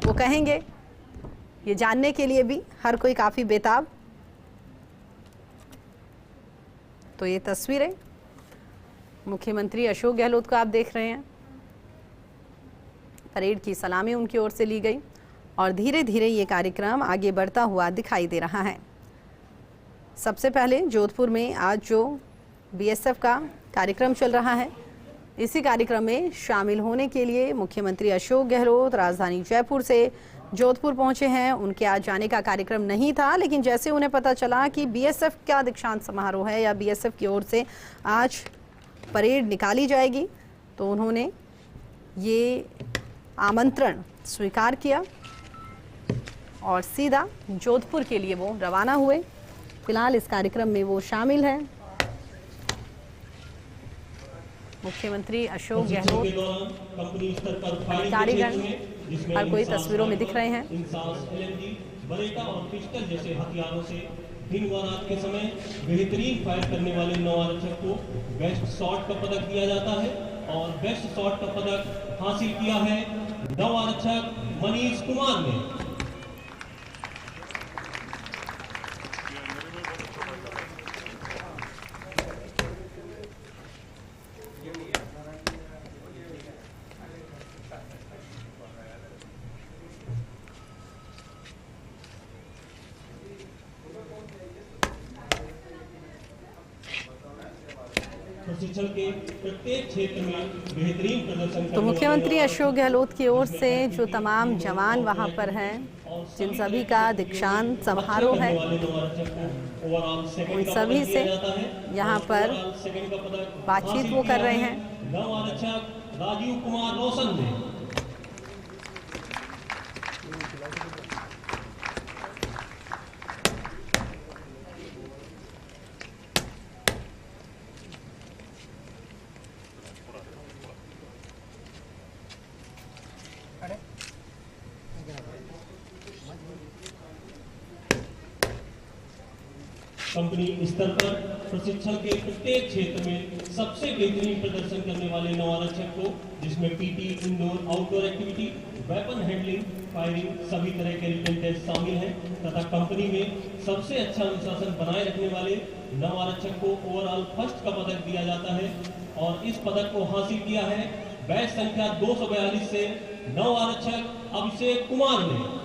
वो कहेंगे, ये जानने के लिए भी हर कोई काफ़ी बेताब। तो ये तस्वीरें मुख्यमंत्री अशोक गहलोत को आप देख रहे हैं। परेड की सलामी उनकी ओर से ली गई और धीरे धीरे ये कार्यक्रम आगे बढ़ता हुआ दिखाई दे रहा है। सबसे पहले जोधपुर में आज जो बीएसएफ का कार्यक्रम चल रहा है, इसी कार्यक्रम में शामिल होने के लिए मुख्यमंत्री अशोक गहलोत राजधानी जयपुर से जोधपुर पहुंचे हैं। उनके आज जाने का कार्यक्रम नहीं था, लेकिन जैसे उन्हें पता चला कि बीएसएफ का दीक्षांत समारोह है या बीएसएफ की ओर से आज परेड निकाली जाएगी, तो उन्होंने ये आमंत्रण स्वीकार किया और सीधा जोधपुर के लिए वो रवाना हुए। फिलहाल इस कार्यक्रम में वो शामिल हैं। मुख्यमंत्री अशोक गहलोत, अधिकारीगण हर कोई तस्वीरों में दिख रहे हैं। बरेटा और पिस्टल जैसे हथियारों से दिन व रात के समय बेहतरीन फायर करने वाले नौ आरक्षक को बेस्ट शॉट का पदक दिया जाता है और बेस्ट शॉट का पदक हासिल किया है नौ आरक्षक मनीष कुमार ने। प्रशिक्षण के प्रत्येक क्षेत्र में बेहतरीन प्रदर्शन तो मुख्यमंत्री अशोक गहलोत की ओर से जो तमाम जवान वहां पर हैं, जिन सभी का दीक्षांत समारोह है, उन सभी से यहां पर बातचीत वो कर रहे हैं। नौ आरक्षक राजीव कुमार रोशन ने कंपनी स्तर पर प्रशिक्षण के प्रत्येक क्षेत्र में सबसे बेहतरीन प्रदर्शन करने वाले नौ आरक्षक को, जिसमें PT, indoor outdoor activity, weapon handling, firing सभी तरह के रिटन टेस्ट शामिल हैं तथा कंपनी में सबसे अच्छा अनुशासन बनाए रखने वाले नौ आरक्षक को ओवरऑल फर्स्ट का पदक दिया जाता है और इस पदक को हासिल किया है बैच संख्या 242 से नौ आरक्षक अभिषेक कुमार ने।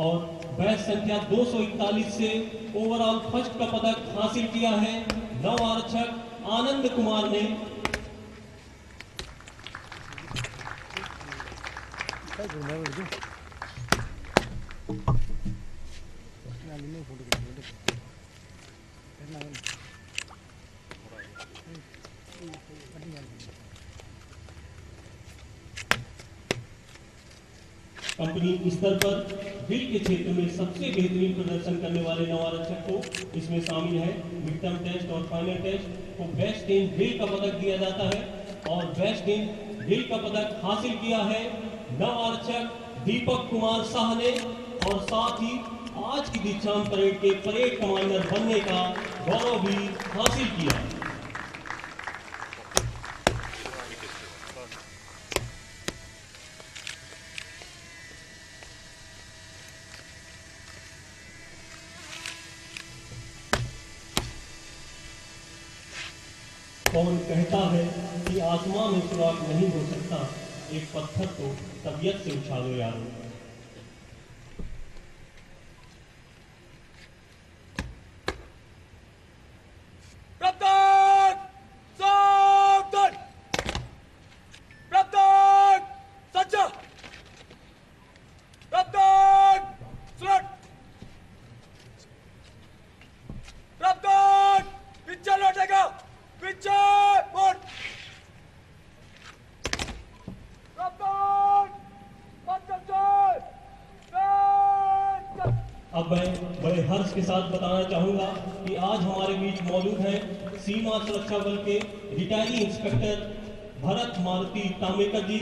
और बैच संख्या 241 से ओवरऑल फर्स्ट का पदक हासिल किया है नौ आरक्षक आनंद कुमार ने। कंपनी स्तर पर ड्रिल के क्षेत्र में सबसे बेहतरीन प्रदर्शन करने वाले 9 आरक्षक को इसमें शामिल है। मिड टर्म टेस्ट और फाइनल टेस्ट को बेस्ट इन ड्रिल का पदक दिया जाता है और बेस्ट इन ड्रिल का पदक हासिल किया है 9 आरक्षक दीपक कुमार शाह ने और साथ ही आज की दीक्षांत परेड के परेड कमांडर बनने का गौरव भी हासिल किया। कौन कहता है कि आसमान में सुराग नहीं हो सकता, एक पत्थर तो तबीयत से उछालो यारो। अब मैं बड़े हर्ष के साथ बताना चाहूंगा कि आज हमारे बीच मौजूद हैं सीमा सुरक्षा बल के रिटायरी इंस्पेक्टर भरत मारुति तामेकर जी।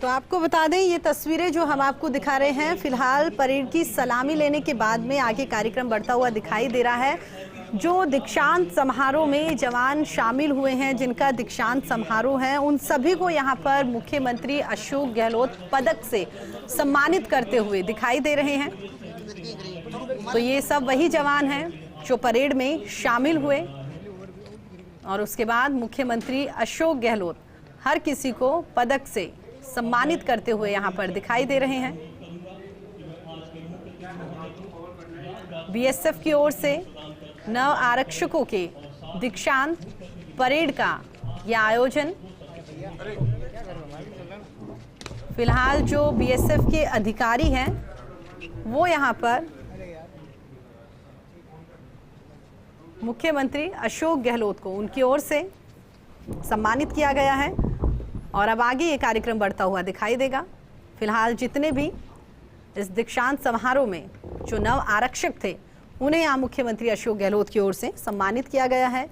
तो आपको बता दें, ये तस्वीरें जो हम आपको दिखा रहे हैं फिलहाल परेड की सलामी लेने के बाद में आगे कार्यक्रम बढ़ता हुआ दिखाई दे रहा है। जो दीक्षांत समारोह में जवान शामिल हुए हैं, जिनका दीक्षांत समारोह है, उन सभी को यहाँ पर मुख्यमंत्री अशोक गहलोत पदक से सम्मानित करते हुए दिखाई दे रहे हैं। तो ये सब वही जवान हैं जो परेड में शामिल हुए और उसके बाद मुख्यमंत्री अशोक गहलोत हर किसी को पदक से सम्मानित करते हुए यहाँ पर दिखाई दे रहे हैं। बीएसएफ की ओर से 9 आरक्षकों के दीक्षांत परेड का यह आयोजन फिलहाल जो बीएसएफ के अधिकारी हैं वो यहाँ पर मुख्यमंत्री अशोक गहलोत को उनकी ओर से सम्मानित किया गया है और अब आगे ये कार्यक्रम बढ़ता हुआ दिखाई देगा। फिलहाल जितने भी इस दीक्षांत समारोह में जो 9 आरक्षक थे उन्हें यहाँ मुख्यमंत्री अशोक गहलोत की ओर से सम्मानित किया गया है।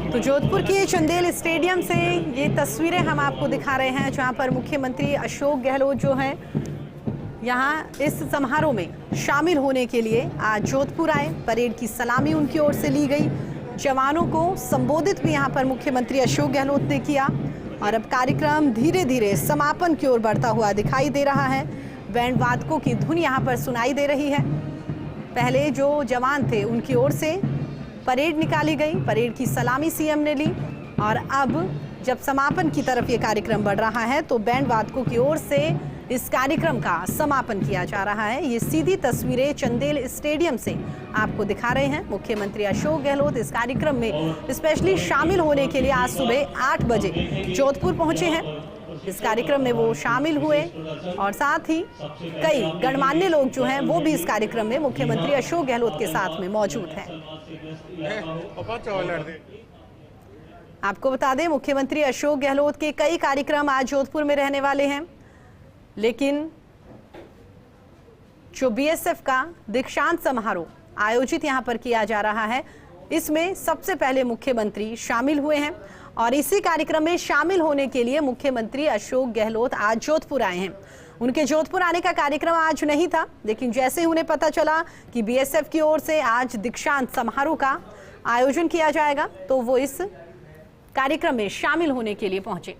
तो जोधपुर के चंदेल स्टेडियम से ये तस्वीरें हम आपको दिखा रहे हैं, जहां पर मुख्यमंत्री अशोक गहलोत जो हैं यहाँ इस समारोह में शामिल होने के लिए आज जोधपुर आए। परेड की सलामी उनकी ओर से ली गई, जवानों को संबोधित भी यहाँ पर मुख्यमंत्री अशोक गहलोत ने किया और अब कार्यक्रम धीरे धीरे समापन की ओर बढ़ता हुआ दिखाई दे रहा है। बैंड वादकों की धुन यहाँ पर सुनाई दे रही है। पहले जो जवान थे उनकी ओर से परेड निकाली गई, परेड की सलामी सीएम ने ली और अब जब समापन की तरफ ये कार्यक्रम बढ़ रहा है तो बैंड वादकों की ओर से इस कार्यक्रम का समापन किया जा रहा है। ये सीधी तस्वीरें चंदेल स्टेडियम से आपको दिखा रहे हैं। मुख्यमंत्री अशोक गहलोत इस कार्यक्रम में स्पेशली शामिल होने के लिए आज सुबह 8 बजे जोधपुर पहुंचे हैं। इस कार्यक्रम में वो शामिल हुए और साथ ही कई गणमान्य लोग जो हैं वो भी इस कार्यक्रम में मुख्यमंत्री अशोक गहलोत के साथ में मौजूद हैं। आपको बता दें, मुख्यमंत्री अशोक गहलोत के कई कार्यक्रम आज जोधपुर में रहने वाले हैं, लेकिन जो बीएसएफ का दीक्षांत समारोह आयोजित यहां पर किया जा रहा है, इसमें सबसे पहले मुख्यमंत्री शामिल हुए हैं और इसी कार्यक्रम में शामिल होने के लिए मुख्यमंत्री अशोक गहलोत आज जोधपुर आए हैं। उनके जोधपुर आने का कार्यक्रम आज नहीं था, लेकिन जैसे ही उन्हें पता चला कि बीएसएफ की ओर से आज दीक्षांत समारोह का आयोजन किया जाएगा तो वो इस कार्यक्रम में शामिल होने के लिए पहुंचे।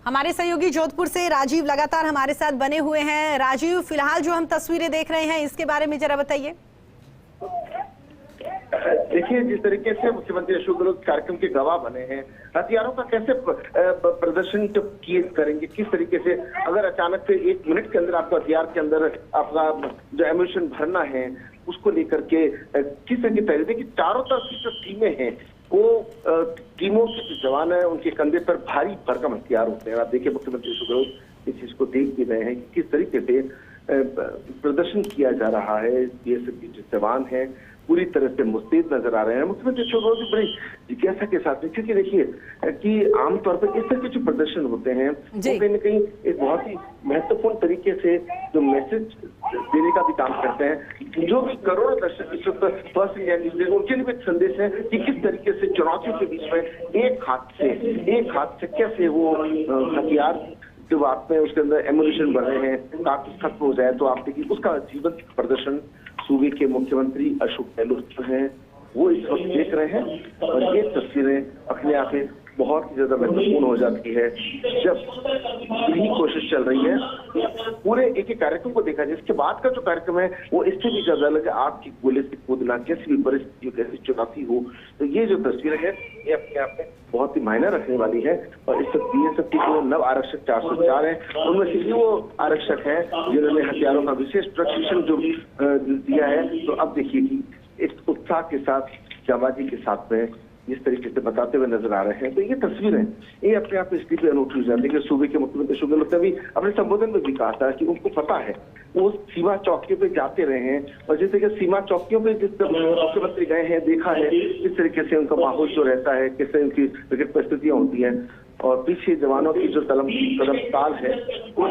हमारे सहयोगी जोधपुर से राजीव लगातार हमारे साथ बने हुए हैं। राजीव, फिलहाल जो हम तस्वीरें देख रहे हैं इसके बारे में जरा बताइए। देखिए, जिस तरीके से मुख्यमंत्री अशोक गहलोत कार्यक्रम के गवाह बने हैं, हथियारों का कैसे प्रदर्शन किए करेंगे, किस तरीके से अगर अचानक से 1 मिनट के अंदर आपको हथियार के अंदर आपका जो एम्यूनिशन भरना है उसको लेकर के किस तरह की तैयारी। देखिए, चारों तरफ की जो टीमें हैं वो टीमों के जो जवान है उनके कंधे पर भारी भरकम हथियार होते हैं। आप देखिए, मुख्यमंत्री अशोक गहलोत इस चीज को देख भी रहे हैं कि किस तरीके से प्रदर्शन किया जा रहा है। बीएसएफ के जो जवान हैं पूरी तरह से मुस्तैद नजर आ रहे हैं। मुख्यमंत्री अशोक गहलोत बड़ी जिज्ञासा के साथ में, क्योंकि देखिए कि आमतौर पर इस तरह के जो प्रदर्शन होते हैं वो कहीं न कहीं एक बहुत ही महत्वपूर्ण तरीके से जो मैसेज देने का भी काम करते हैं। जो भी करोड़ों दर्शक इस वक्त फर्स्ट इंडिया न्यूज उनके लिए भी एक संदेश है कि किस तरीके से चुनौतियों के बीच में एक हाथ से कैसे वो हथियार जो आप में उसके अंदर एम्यूनिशन बढ़ रहे हैं ताकि खत्म हो जाए। तो आप देखिए उसका जीवंत प्रदर्शन सूबे के मुख्यमंत्री अशोक गहलोत जो हैं वो इस वक्त देख रहे हैं और ये तस्वीरें अपने आप में बहुत ही ज्यादा महत्वपूर्ण हो जाती है जब यही कोशिश चल रही है पूरे एक कार्यक्रम को देखा जाए। इसके बाद का जो कार्यक्रम है वो इससे भी ज्यादा अलग है। आग की गोले से कूदना, कैसी भी परिस्थितियों, कैसी चुनौती हो, तो ये जो तस्वीरें है ये अपने आप में बहुत ही मायने रखने वाली है। और इस वक्त बीएसएफ के जो नव आरक्षक 404 है उनमें से भी वो आरक्षक है जिन्होंने हथियारों का विशेष प्रशिक्षण जो दिया है। तो अब देखिए कि इस उत्साह के साथ जाबाजी के साथ में जिस तरीके से बताते हुए नजर आ रहे हैं, तो ये तस्वीरें ये अपने आप में इसलिए भी अनूठी हो जाती है कि सूबे के मुख्यमंत्री अशोक गहलोत ने भी अपने संबोधन में भी कहा था कि उनको पता है वो सीमा चौकियों पे जाते रहे हैं और जिस तरीके सीमा चौकियों पे जिस मुख्यमंत्री गए हैं देखा है किस तरीके से उनका माहौल जो रहता है, किस उनकी विकट परिस्थितियां होती हैं और पीछे जवानों की जो कदम ताल है वो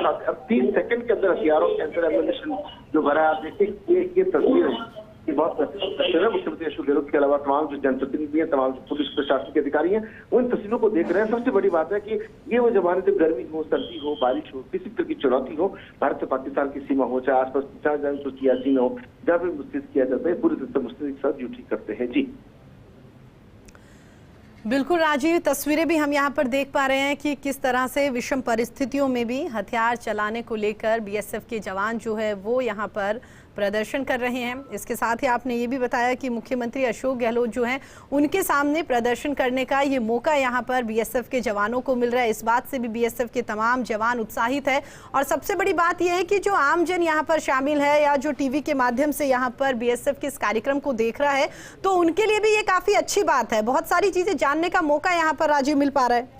30 सेकंड के अंदर हथियारों के अंदर एम्यूनिशन जो भरा है। आप देखिए ये तस्वीर है बहुत मुख्यमंत्री अशोक गहलोत के अलावा तमाम जो जनप्रतिनिधि हैं, तमाम जो पुलिस प्रशासन के अधिकारी हैं वो इन तस्वीरों को देख रहे हैं। सबसे बड़ी बात है कि ये वो जमाने जब गर्मी हो, सर्दी हो, बारिश हो, किसी तरह की चुनौती हो, भारत से पाकिस्तान की सीमा हो, चाहे आसपास जहाँ तो सियाचिन हो, जहाँ पे मुस्तैद किया जाता है पूरी तरह से मुस्तैद के साथ ड्यूटी करते हैं। जी बिल्कुल राजीव, तस्वीरें भी हम यहाँ पर देख पा रहे हैं कि किस तरह से विषम परिस्थितियों में भी हथियार चलाने को लेकर बीएसएफ के जवान जो है वो यहाँ पर प्रदर्शन कर रहे हैं। इसके साथ ही आपने ये भी बताया कि मुख्यमंत्री अशोक गहलोत जो हैं उनके सामने प्रदर्शन करने का ये मौका यहाँ पर बीएसएफ के जवानों को मिल रहा है। इस बात से भी बीएसएफ के तमाम जवान उत्साहित है और सबसे बड़ी बात यह है कि जो आमजन यहाँ पर शामिल है या जो टीवी के माध्यम से यहाँ पर बीएसएफ के इस कार्यक्रम को देख रहा है तो उनके लिए भी ये काफी अच्छी बात है। बहुत सारी चीजें जानने का मौका यहाँ पर राजीव मिल पा रहा है।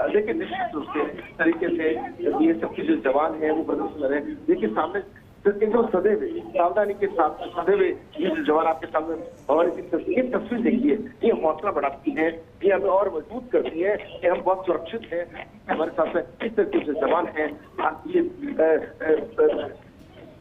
देखिए, निश्चित रूप से इस तरीके से बीएसएफ के जो जवान है वो प्रदर्शन कर रहे हैं। देखिए सामने जो सदैव सावधानी के साथ सदैव ये जो जवान आपके सामने और ये तस्वीर देखिए ये हौसला बढ़ाती है, ये हमें और मजबूत करती है कि हम बहुत सुरक्षित हैं। हमारे साथ में इस तरीके से जवान हैं, ये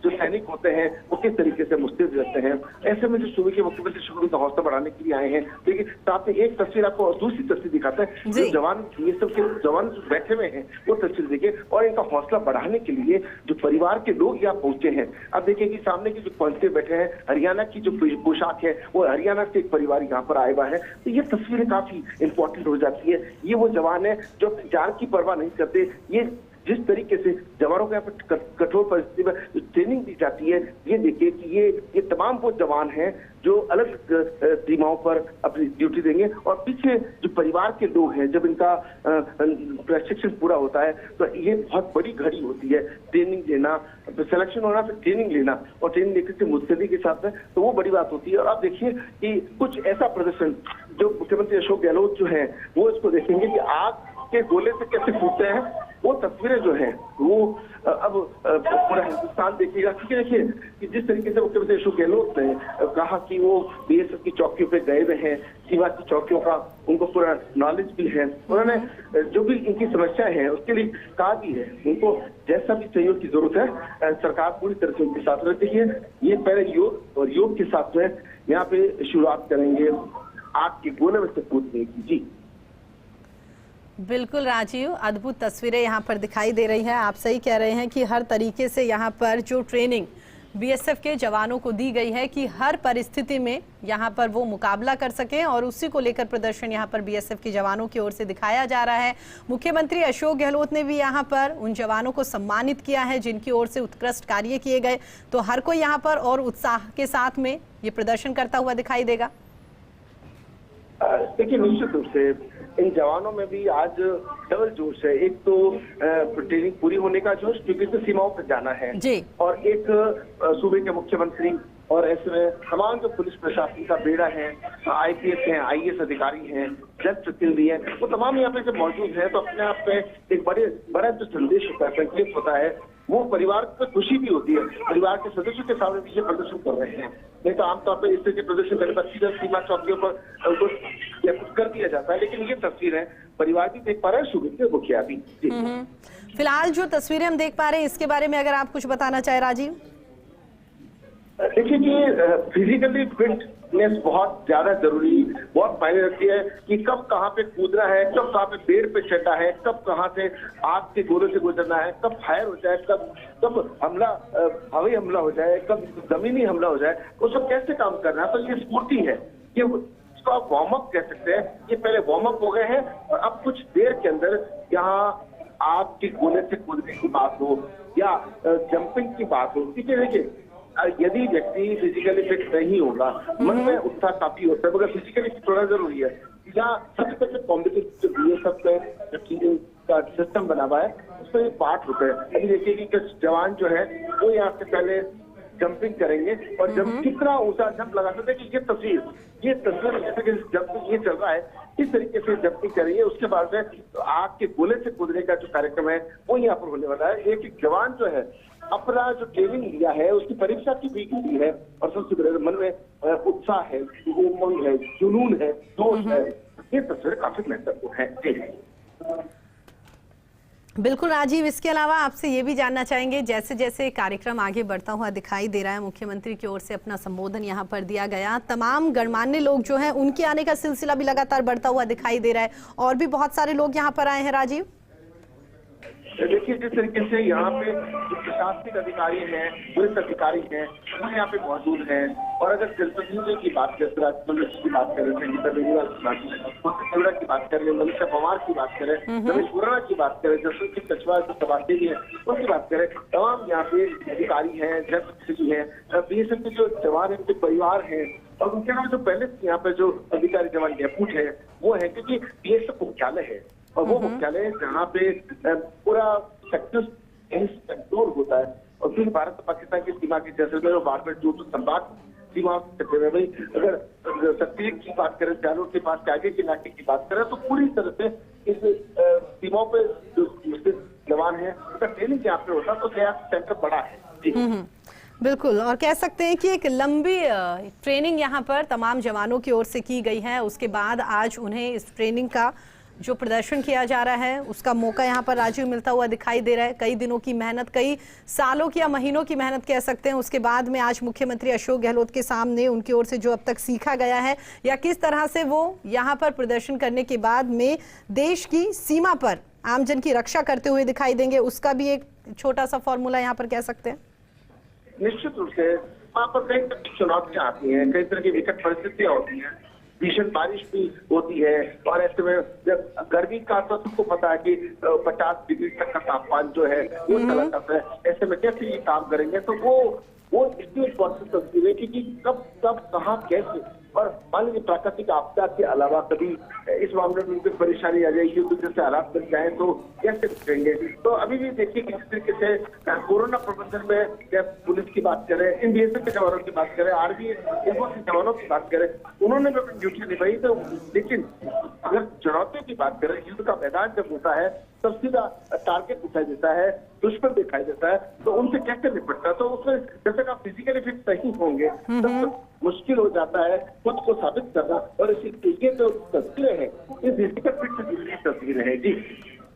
जो सैनिक होते हैं वो किस तरीके से मुस्तैद रहते हैं। ऐसे में जो सूबे के मुख्यमंत्री शुरू का हौसला बढ़ाने के लिए आए हैं। देखिए साथ में एक तस्वीर आपको और दूसरी तस्वीर दिखाता है जो जवान ये सब के जवान बैठे हुए हैं वो तस्वीर देखिए और इनका हौसला बढ़ाने के लिए जो परिवार के लोग यहाँ पहुंचे हैं। अब देखिए कि सामने के जो कांस्टेबल बैठे हैं, हरियाणा की जो पोशाक है वो हरियाणा से एक परिवार यहाँ पर आया हुआ है। तो ये तस्वीरें काफी इंपॉर्टेंट हो जाती है। ये वो जवान है जो अपनी जान की परवाह नहीं करते। ये जिस तरीके से जवानों को यहाँ पर कठोर परिस्थिति में ट्रेनिंग दी जाती है, ये देखिए कि ये तमाम वो जवान हैं जो अलग सीमाओं पर अपनी ड्यूटी देंगे और पीछे जो परिवार के लोग हैं जब इनका प्रशिक्षण पूरा होता है तो ये बहुत बड़ी घड़ी होती है। ट्रेनिंग लेना, सिलेक्शन होना, फिर ट्रेनिंग लेना और ट्रेनिंग लेकर के मुस्तैदी के साथ में तो वो बड़ी बात होती है। और आप देखिए कि कुछ ऐसा प्रदर्शन जो मुख्यमंत्री अशोक गहलोत जो है वो इसको देखेंगे कि आग के गोले से कैसे फूटते हैं। वो तस्वीरें जो है वो अब पूरा हिंदुस्तान देखेगा। क्योंकि देखिए कि जिस तरीके से मुख्यमंत्री अशोक गहलोत ने कहा कि वो बीएसएफ की चौकियों पे गए हुए हैं, सीमा की चौकियों का उनको पूरा नॉलेज भी है। उन्होंने जो भी इनकी समस्याएं हैं उसके लिए कहा भी है उनको जैसा भी सहयोग की जरूरत है सरकार पूरी तरह से उनके साथ रहती है। ये पहले योग और योग के साथ में यहाँ पे शुरुआत करेंगे आग के गोले में से कूदने की। जी बिल्कुल राजीव, अद्भुत तस्वीरें यहाँ पर दिखाई दे रही हैं। आप सही कह रहे हैं कि हर तरीके से यहाँ पर जो ट्रेनिंग बीएसएफ के जवानों को दी गई है कि हर परिस्थिति में यहां पर वो मुकाबला कर सकें, और उसी को लेकर प्रदर्शन यहां पर बीएसएफ के जवानों की ओर से दिखाया जा रहा है। मुख्यमंत्री अशोक गहलोत ने भी यहां पर उन जवानों को सम्मानित किया है जिनकी ओर से उत्कृष्ट कार्य किए गए। तो हर कोई यहां पर और उत्साह के साथ में ये प्रदर्शन करता हुआ दिखाई देगा। देखिए, निश्चित रूप से इन जवानों में भी आज डबल जोश है। एक तो ट्रेनिंग पूरी होने का जोश, क्योंकि इसे सीमाओं पर जाना है जी। और एक सूबे के मुख्यमंत्री और ऐसे में तमाम जो पुलिस प्रशासन का बेड़ा है, आईपीएस हैं, आईएएस अधिकारी हैं, जनप्रतिनिधि हैं, वो तमाम यहाँ पे जब मौजूद है तो अपने आप में एक बड़ा जो संदेश होता है, संकेत होता है, वो परिवार को खुशी भी होती है। परिवार के सदस्यों के सामने भी ये प्रदर्शन कर रहे हैं। नहीं तो आमतौर पर इस तरह के प्रदर्शन करने पर सीधा सीमा चौकियों पर कुछ कर दिया जाता है, लेकिन ये तस्वीर है परिवार भी देख पा रहे हैं, सूबे के मुखिया भी। फिलहाल जो तस्वीरें हम देख पा रहे हैं इसके बारे में अगर आप कुछ बताना चाहे राजीव। देखिए कि फिजिकली फिटनेस बहुत ज्यादा जरूरी, बहुत मायने रखती है कि कब कहाँ पे कूदना है, कब कहाँ पे पेड़ पे चढ़ना है, कब कहाँ से आग के गोलों से गुजरना है, कब फायर हो जाए, कब हमला, हवाई हमला हो जाए, कब जमीनी हमला हो जाए, वो सब कैसे काम करना है। तो ये स्फूर्ति है, ये इसको आप वार्म अप कह सकते हैं। ये पहले वार्म अप हो गए हैं और अब कुछ देर के अंदर यहाँ आग के गोले से कूदने की बात हो या जंपिंग की बात हो। ठीक है, देखिए यदि व्यक्ति फिजिकली फिट नहीं होगा, मन में उत्साह काफी होता है, मगर फिजिकली फिट होना जरूरी है। या सबसे पहले कॉम्पिटिटिव बीएसएफ का सिस्टम बना हुआ है, उसमें ये पार्ट होते हैं। अभी देखिए कि कुछ जवान जो है वो यहाँ से पहले जंपिंग करेंगे और जब कितना ऊंचा जंप लगा सकते हैं कि ये तस्वीर जैसे कि जंपिंग ये चल रहा है, इस तरीके से जंपिंग करेंगे। उसके बाद में तो आग के गोले से कूदने का जो कार्यक्रम है वो यहाँ पर होने वाला है। एक जवान जो है अपना जो ट्रेनिंग लिया है उसकी परीक्षा की भी की है और सबसे बड़े मन में उत्साह है, उमंग है, जुनून है, जोश है। ये तस्वीर काफी महत्वपूर्ण है। बिल्कुल राजीव, इसके अलावा आपसे ये भी जानना चाहेंगे, जैसे जैसे कार्यक्रम आगे बढ़ता हुआ दिखाई दे रहा है, मुख्यमंत्री की ओर से अपना संबोधन यहाँ पर दिया गया, तमाम गणमान्य लोग जो हैं उनके आने का सिलसिला भी लगातार बढ़ता हुआ दिखाई दे रहा है और भी बहुत सारे लोग यहाँ पर आए हैं। राजीव, देखिए जिस तरीके से यहाँ पे जो प्रशासनिक अधिकारी हैं, पुलिस अधिकारी हैं, वो यहाँ पे मौजूद हैं। और अगर जनप्रतिनिधियों की बात करें, राज्यपाल की बात करें, संगीता बेनीवाल की बात करें, की बात करें, मनीषा पवार की बात करें, रमेश खुराना की बात करें, जसवंत सिंह कछवाहा जो सभापति हैं उनकी बात करें, तमाम यहाँ पे अधिकारी हैं, जनप्रतिनिधि हैं, बीएसएफ के जो जवान हैं, उनके परिवार हैं और उनके अलावा जो पहले यहाँ पे जो अधिकारी जवान डेप्यूट है वो है, क्योंकि बीएसएफ मुख्यालय है और वो मुख्यालय जहाँ पे पूरा सेक्टर कंट्रोल होता है। और फिर भारत पाकिस्तान की सीमा के जैसलमेर और बाड़मेर जो संभाग सीमा में भाई अगर सत्तीर की बात करें, जालोर के पास आगे के इलाके की बात करें, तो पूरी तरह से इस सीमाओं पे जो जवान है उसका ट्रेनिंग यहाँ पे होता है। तो गया सेंटर बड़ा है जी। बिल्कुल, और कह सकते हैं कि एक लंबी ट्रेनिंग यहाँ पर तमाम जवानों की ओर से की गई है। उसके बाद आज उन्हें इस ट्रेनिंग का जो प्रदर्शन किया जा रहा है उसका मौका यहाँ पर राजीव मिलता हुआ दिखाई दे रहा है। कई दिनों की मेहनत, कई सालों की या महीनों की मेहनत कह सकते हैं, उसके बाद में आज मुख्यमंत्री अशोक गहलोत के सामने उनकी ओर से जो अब तक सीखा गया है या किस तरह से वो यहाँ पर प्रदर्शन करने के बाद में देश की सीमा पर आमजन की रक्षा करते हुए दिखाई देंगे, उसका भी एक छोटा सा फॉर्मूला यहाँ पर कह सकते हैं। निश्चित रूप से वहाँ पर कई तरह की चुनौतियां आती हैं, कई तरह की विकट परिस्थितियां होती हैं, भीषण बारिश भी होती है और ऐसे में जब गर्मी का तो सबको पता है कि 50 डिग्री तक का तापमान जो है वो चला जाता है। ऐसे में कैसे ये काम करेंगे, तो वो इतनी इम्पोर्टेंट तस्वीर है कि कब कहाँ कैसे। और मान लीजिए प्राकृतिक आपदा के अलावा कभी इस मामले में उनको परेशानी आ जाएगी, तो जैसे हालात बन जाए तो कैसे बचेंगे। तो अभी भी देखिए कि जिस तरीके से कोरोना प्रबंधन में जब पुलिस की बात करें, इन बीएसएफ के जवानों की बात करें, आर्मी एयरफोर्स के जवानों की बात करें, उन्होंने भी अपनी ड्यूटी निभाई। तो लेकिन अगर चुनौतियों की बात करें, युद्ध का मैदान जब होता है तब सीधा टारगेट दिखाई देता है, दुश्मन दिखाई देता है, तो उनसे कैसे निपटता है। तो उसमें जब तक आप फिजिकली फिट नहीं होंगे तब तक मुश्किल हो जाता है खुद को साबित करना। और इसी जो तस्वीरें हैं ये फिजिकल फिट से जुड़ी तस्वीरें हैं जी।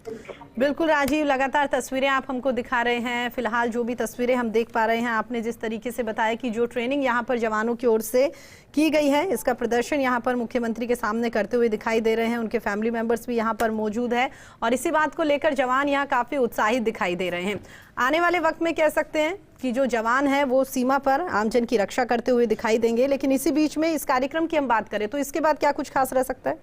बिल्कुल राजीव, लगातार तस्वीरें आप हमको दिखा रहे हैं। फिलहाल जो भी तस्वीरें हम देख पा रहे हैं, आपने जिस तरीके से बताया कि जो ट्रेनिंग यहाँ पर जवानों की ओर से की गई है, इसका प्रदर्शन यहाँ पर मुख्यमंत्री के सामने करते हुए दिखाई दे रहे हैं। उनके फैमिली मेंबर्स भी यहाँ पर मौजूद है और इसी बात को लेकर जवान यहाँ काफी उत्साहित दिखाई दे रहे हैं। आने वाले वक्त में कह सकते हैं कि जो जवान है वो सीमा पर आमजन की रक्षा करते हुए दिखाई देंगे। लेकिन इसी बीच में इस कार्यक्रम की हम बात करें तो इसके बाद क्या कुछ खास रह सकता है?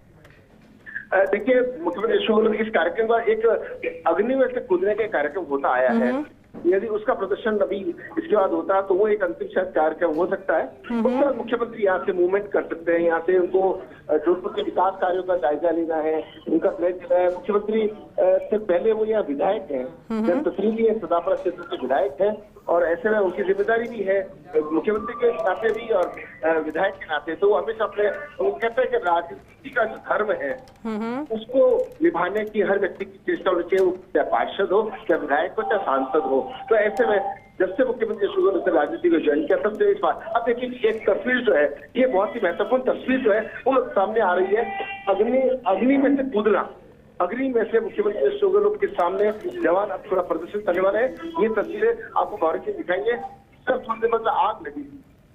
देखिए, मुख्यमंत्री अशोक गहलोत इस कार्यक्रम का एक अग्नि में से कूदने का कार्यक्रम होता आया है। यदि उसका प्रदर्शन अभी इसके बाद होता है तो वो एक अंतिम शायद कार्यक्रम हो सकता है। उसके बाद मुख्यमंत्री यहाँ से मूवमेंट कर सकते हैं। यहाँ से उनको जोधपुर के विकास कार्यों का जायजा लेना है, उनका प्लेज लेना है। मुख्यमंत्री से पहले वो यहाँ विधायक हैं, तस्लीम है, सदाफरा क्षेत्र के विधायक हैं और ऐसे में उनकी जिम्मेदारी भी है मुख्यमंत्री के नाते भी और विधायक के नाते। तो हमेशा अपने कहते हैं कि राजनीति का जो धर्म है उसको निभाने की हर व्यक्ति की चेष्टा होनी चाहिए, वो चाहे पार्षद हो, चाहे विधायक हो, चाहे सांसद हो। तो ऐसे में जब से मुख्यमंत्री अशोक गहलोत ने राजनीति को ज्वाइन किया तब से इस बार अब देखिए एक तस्वीर जो है, ये बहुत ही महत्वपूर्ण तस्वीर जो है वो सामने आ रही है। अग्नि में से कूदना, अग्नि में से मुख्यमंत्री अशोक गहलोत के सामने जवान अब थोड़ा प्रदर्शन करने वाले हैं। ये तस्वीरें आपको गौर से दिखाएंगे। सिर्फ थोड़ी देर बाद आग लगी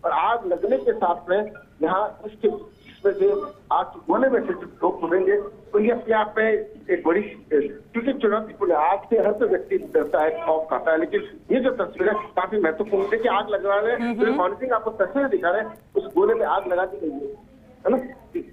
और आग लगने के साथ में यहाँ उसके इसमें से आग के गोले में से जब लोग कूदेंगे तो ये अपने आप में एक बड़ी, क्योंकि चुनौतीपूर्ण आग से हर कोई व्यक्ति डरता है, खौफ खाता है, लेकिन ये जो तस्वीर है काफी महत्वपूर्ण है कि आग लगा रहे हैं। जो मॉनिटरिंग आपको तस्वीरें दिखा रहे हैं उस गोले में आग लगा दी गई है ना।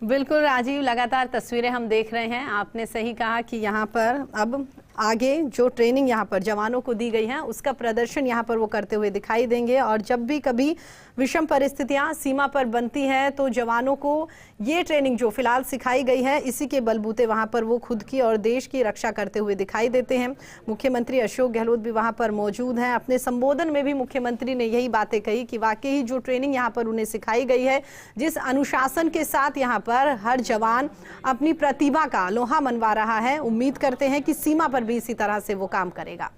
बिल्कुल राजीव, लगातार तस्वीरें हम देख रहे हैं। आपने सही कहा कि यहाँ पर अब आगे जो ट्रेनिंग यहाँ पर जवानों को दी गई है उसका प्रदर्शन यहाँ पर वो करते हुए दिखाई देंगे और जब भी कभी विषम परिस्थितियाँ सीमा पर बनती हैं तो जवानों को ये ट्रेनिंग जो फिलहाल सिखाई गई है इसी के बलबूते वहाँ पर वो खुद की और देश की रक्षा करते हुए दिखाई देते हैं। मुख्यमंत्री अशोक गहलोत भी वहाँ पर मौजूद हैं। अपने संबोधन में भी मुख्यमंत्री ने यही बातें कही कि वाकई जो ट्रेनिंग यहाँ पर उन्हें सिखाई गई है, जिस अनुशासन के साथ यहाँ पर हर जवान अपनी प्रतिभा का लोहा मनवा रहा है, उम्मीद करते हैं कि सीमा पर भी इसी तरह से वो काम करेगा।